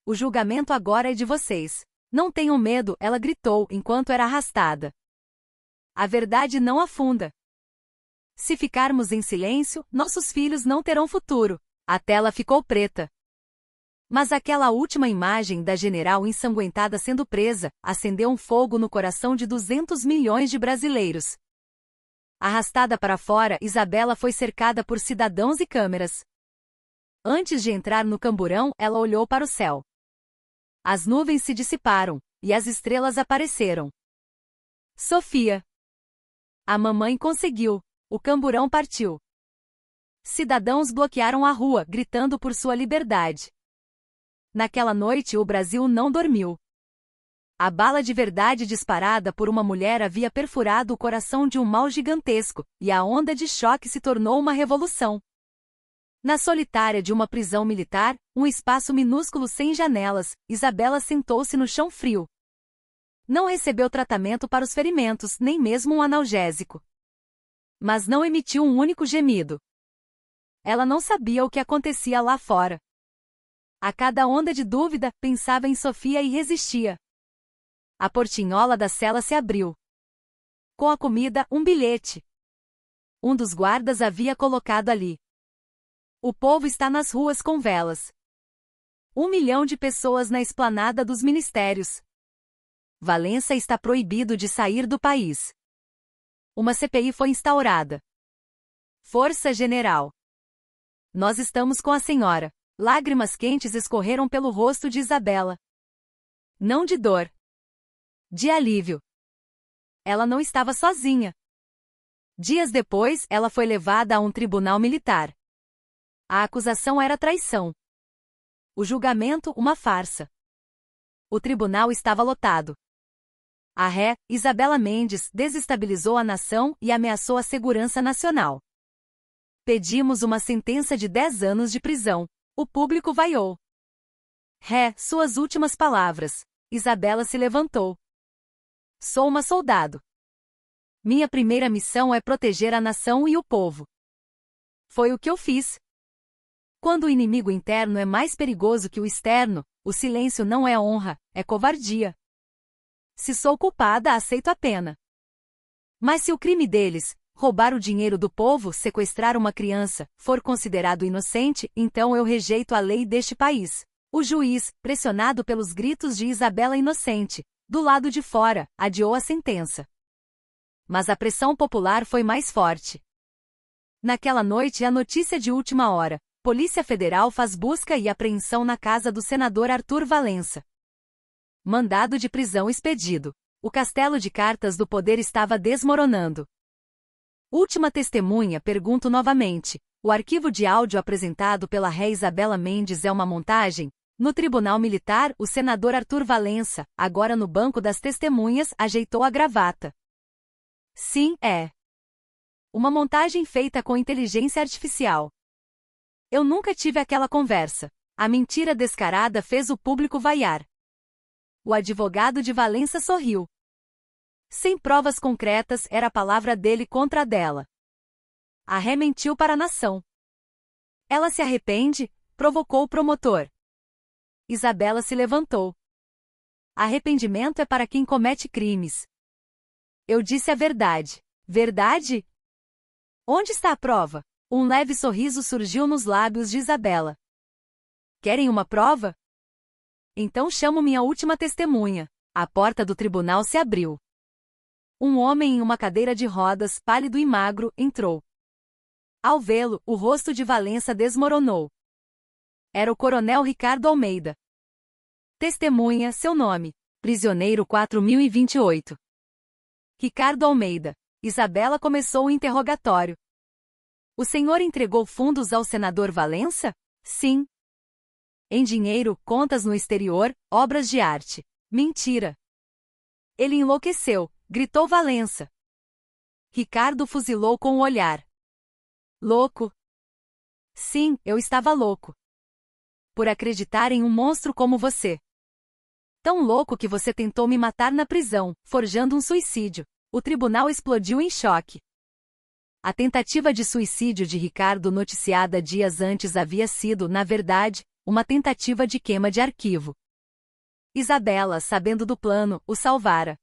O julgamento agora é de vocês. Não tenham medo, ela gritou enquanto era arrastada. A verdade não afunda. Se ficarmos em silêncio, nossos filhos não terão futuro. A tela ficou preta. Mas aquela última imagem da general ensanguentada sendo presa acendeu um fogo no coração de 200 milhões de brasileiros. Arrastada para fora, Isabela foi cercada por cidadãos e câmeras. Antes de entrar no camburão, ela olhou para o céu. As nuvens se dissiparam, e as estrelas apareceram. Sofia. A mamãe conseguiu. O camburão partiu. Cidadãos bloquearam a rua, gritando por sua liberdade. Naquela noite o Brasil não dormiu. A bala de verdade disparada por uma mulher havia perfurado o coração de um mal gigantesco, e a onda de choque se tornou uma revolução. Na solitária de uma prisão militar, um espaço minúsculo sem janelas, Isabela sentou-se no chão frio. Não recebeu tratamento para os ferimentos, nem mesmo um analgésico. Mas não emitiu um único gemido. Ela não sabia o que acontecia lá fora. A cada onda de dúvida, pensava em Sofia e resistia. A portinhola da cela se abriu. Com a comida, um bilhete. Um dos guardas havia colocado ali. O povo está nas ruas com velas. 1 milhão de pessoas na esplanada dos ministérios. Valença está proibido de sair do país. Uma CPI foi instaurada. Força General. Nós estamos com a senhora. Lágrimas quentes escorreram pelo rosto de Isabela. Não de dor. De alívio. Ela não estava sozinha. Dias depois, ela foi levada a um tribunal militar. A acusação era traição. O julgamento, uma farsa. O tribunal estava lotado. A ré, Isabela Mendes, desestabilizou a nação e ameaçou a segurança nacional. Pedimos uma sentença de 10 anos de prisão. O público vaiou. Ré, suas últimas palavras. Isabela se levantou. Sou uma soldado. Minha primeira missão é proteger a nação e o povo. Foi o que eu fiz. Quando o inimigo interno é mais perigoso que o externo, o silêncio não é honra, é covardia. Se sou culpada, aceito a pena. Mas se o crime deles, roubar o dinheiro do povo, sequestrar uma criança, for considerado inocente, então eu rejeito a lei deste país. O juiz, pressionado pelos gritos de Isabela inocente, do lado de fora, adiou a sentença. Mas a pressão popular foi mais forte. Naquela noite, a notícia de última hora: Polícia Federal faz busca e apreensão na casa do senador Arthur Valença. Mandado de prisão expedido. O castelo de cartas do poder estava desmoronando. Última testemunha, pergunto novamente. O arquivo de áudio apresentado pela ré Isabela Mendes é uma montagem? No tribunal militar, o senador Arthur Valença, agora no banco das testemunhas, ajeitou a gravata. Sim, é. Uma montagem feita com inteligência artificial. Eu nunca tive aquela conversa. A mentira descarada fez o público vaiar. O advogado de Valença sorriu. Sem provas concretas, era a palavra dele contra a dela. A ré mentiu para a nação. Ela se arrepende? Provocou o promotor. Isabela se levantou. Arrependimento é para quem comete crimes. Eu disse a verdade. Verdade? Onde está a prova? Um leve sorriso surgiu nos lábios de Isabela. Querem uma prova? Então chamo minha última testemunha. A porta do tribunal se abriu. Um homem em uma cadeira de rodas, pálido e magro, entrou. Ao vê-lo, o rosto de Valença desmoronou. Era o coronel Ricardo Almeida. Testemunha, seu nome. Prisioneiro 4028. Ricardo Almeida. Isabela começou o interrogatório. O senhor entregou fundos ao senador Valença? Sim. Em dinheiro, contas no exterior, obras de arte. Mentira. Ele enlouqueceu, gritou Valença. Ricardo fuzilou com o olhar. Louco? Sim, eu estava louco. Por acreditar em um monstro como você. Tão louco que você tentou me matar na prisão, forjando um suicídio. O tribunal explodiu em choque. A tentativa de suicídio de Ricardo noticiada dias antes havia sido, na verdade, uma tentativa de queima de arquivo. Isabela, sabendo do plano, o salvara.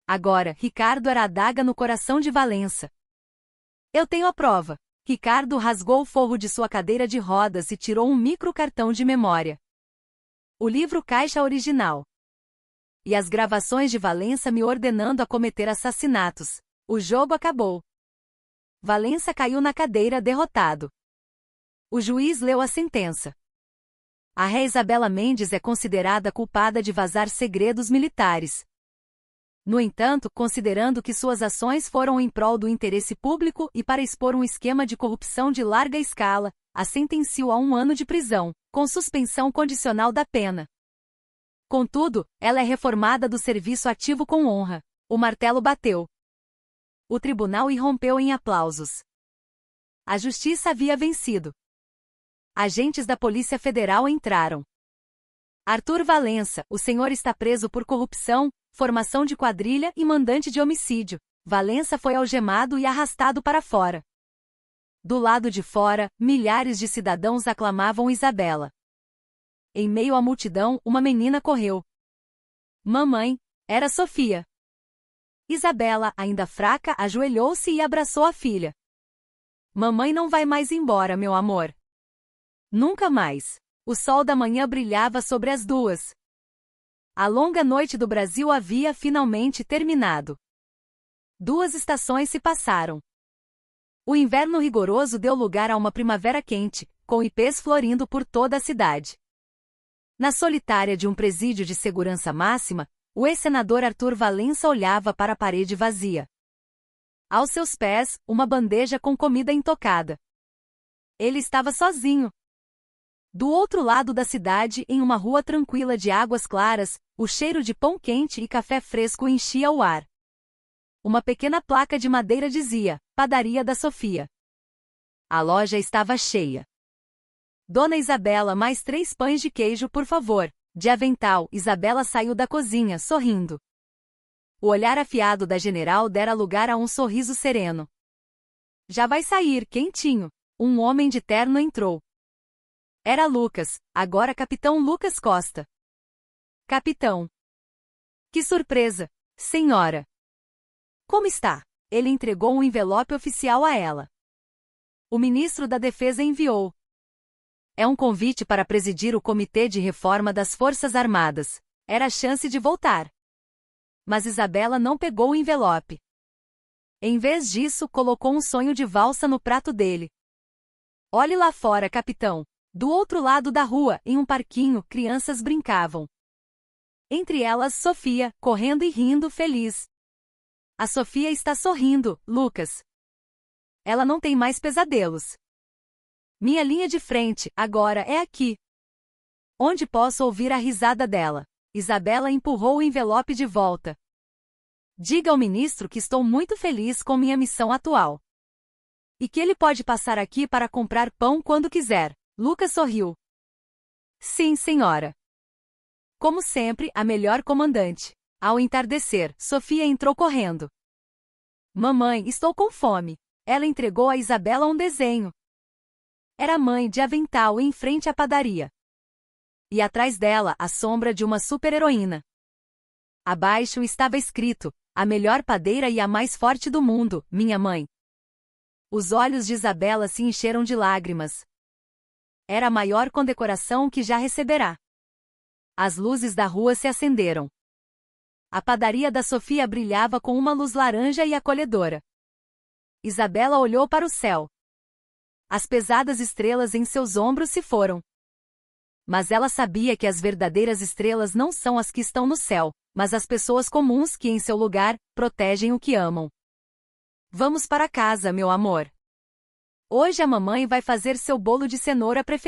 Agora, Ricardo era a adaga no coração de Valença. Eu tenho a prova. Ricardo rasgou o forro de sua cadeira de rodas e tirou um microcartão de memória. O livro caixa original. E as gravações de Valença me ordenando a cometer assassinatos. O jogo acabou. Valença caiu na cadeira derrotado. O juiz leu a sentença. A ré Isabela Mendes é considerada culpada de vazar segredos militares. No entanto, considerando que suas ações foram em prol do interesse público e para expor um esquema de corrupção de larga escala, a sentenciou a 1 ano de prisão, com suspensão condicional da pena. Contudo, ela é reformada do serviço ativo com honra. O martelo bateu. O tribunal irrompeu em aplausos. A justiça havia vencido. Agentes da Polícia Federal entraram. Arthur Valença, o senhor está preso por corrupção, formação de quadrilha e mandante de homicídio. Valença foi algemado e arrastado para fora. Do lado de fora, milhares de cidadãos aclamavam Isabela. Em meio à multidão, uma menina correu. Mamãe, era Sofia. Isabela, ainda fraca, ajoelhou-se e abraçou a filha. Mamãe não vai mais embora, meu amor. Nunca mais. O sol da manhã brilhava sobre as duas. A longa noite do Brasil havia finalmente terminado. 2 estações se passaram. O inverno rigoroso deu lugar a uma primavera quente, com ipês florindo por toda a cidade. Na solitária de um presídio de segurança máxima, o ex-senador Arthur Valença olhava para a parede vazia. Aos seus pés, uma bandeja com comida intocada. Ele estava sozinho. Do outro lado da cidade, em uma rua tranquila de águas claras, o cheiro de pão quente e café fresco enchia o ar. Uma pequena placa de madeira dizia: Padaria da Sofia. A loja estava cheia. Dona Isabela, mais 3 pães de queijo, por favor. De avental, Isabela saiu da cozinha, sorrindo. O olhar afiado da general dera lugar a um sorriso sereno. Já vai sair, quentinho. Um homem de terno entrou. Era Lucas, agora Capitão Lucas Costa. Capitão. Que surpresa, senhora. Como está? Ele entregou um envelope oficial a ela. O ministro da Defesa enviou. É um convite para presidir o Comitê de Reforma das Forças Armadas. Era a chance de voltar. Mas Isabela não pegou o envelope. Em vez disso, colocou um sonho de valsa no prato dele. Olhe lá fora, capitão. Do outro lado da rua, em um parquinho, crianças brincavam. Entre elas, Sofia, correndo e rindo feliz. A Sofia está sorrindo, Lucas. Ela não tem mais pesadelos. Minha linha de frente, agora, é aqui. Onde posso ouvir a risada dela? Isabela empurrou o envelope de volta. Diga ao ministro que estou muito feliz com minha missão atual. E que ele pode passar aqui para comprar pão quando quiser. Lucas sorriu. Sim, senhora. Como sempre, a melhor comandante. Ao entardecer, Sofia entrou correndo. Mamãe, estou com fome. Ela entregou a Isabela um desenho. Era a mãe de avental em frente à padaria. E atrás dela, a sombra de uma super-heroína. Abaixo estava escrito: a melhor padeira e a mais forte do mundo, minha mãe. Os olhos de Isabela se encheram de lágrimas. Era a maior condecoração que já receberá. As luzes da rua se acenderam. A padaria da Sofia brilhava com uma luz laranja e acolhedora. Isabela olhou para o céu. As pesadas estrelas em seus ombros se foram. Mas ela sabia que as verdadeiras estrelas não são as que estão no céu, mas as pessoas comuns que, em seu lugar, protegem o que amam. Vamos para casa, meu amor. Hoje a mamãe vai fazer seu bolo de cenoura preferido.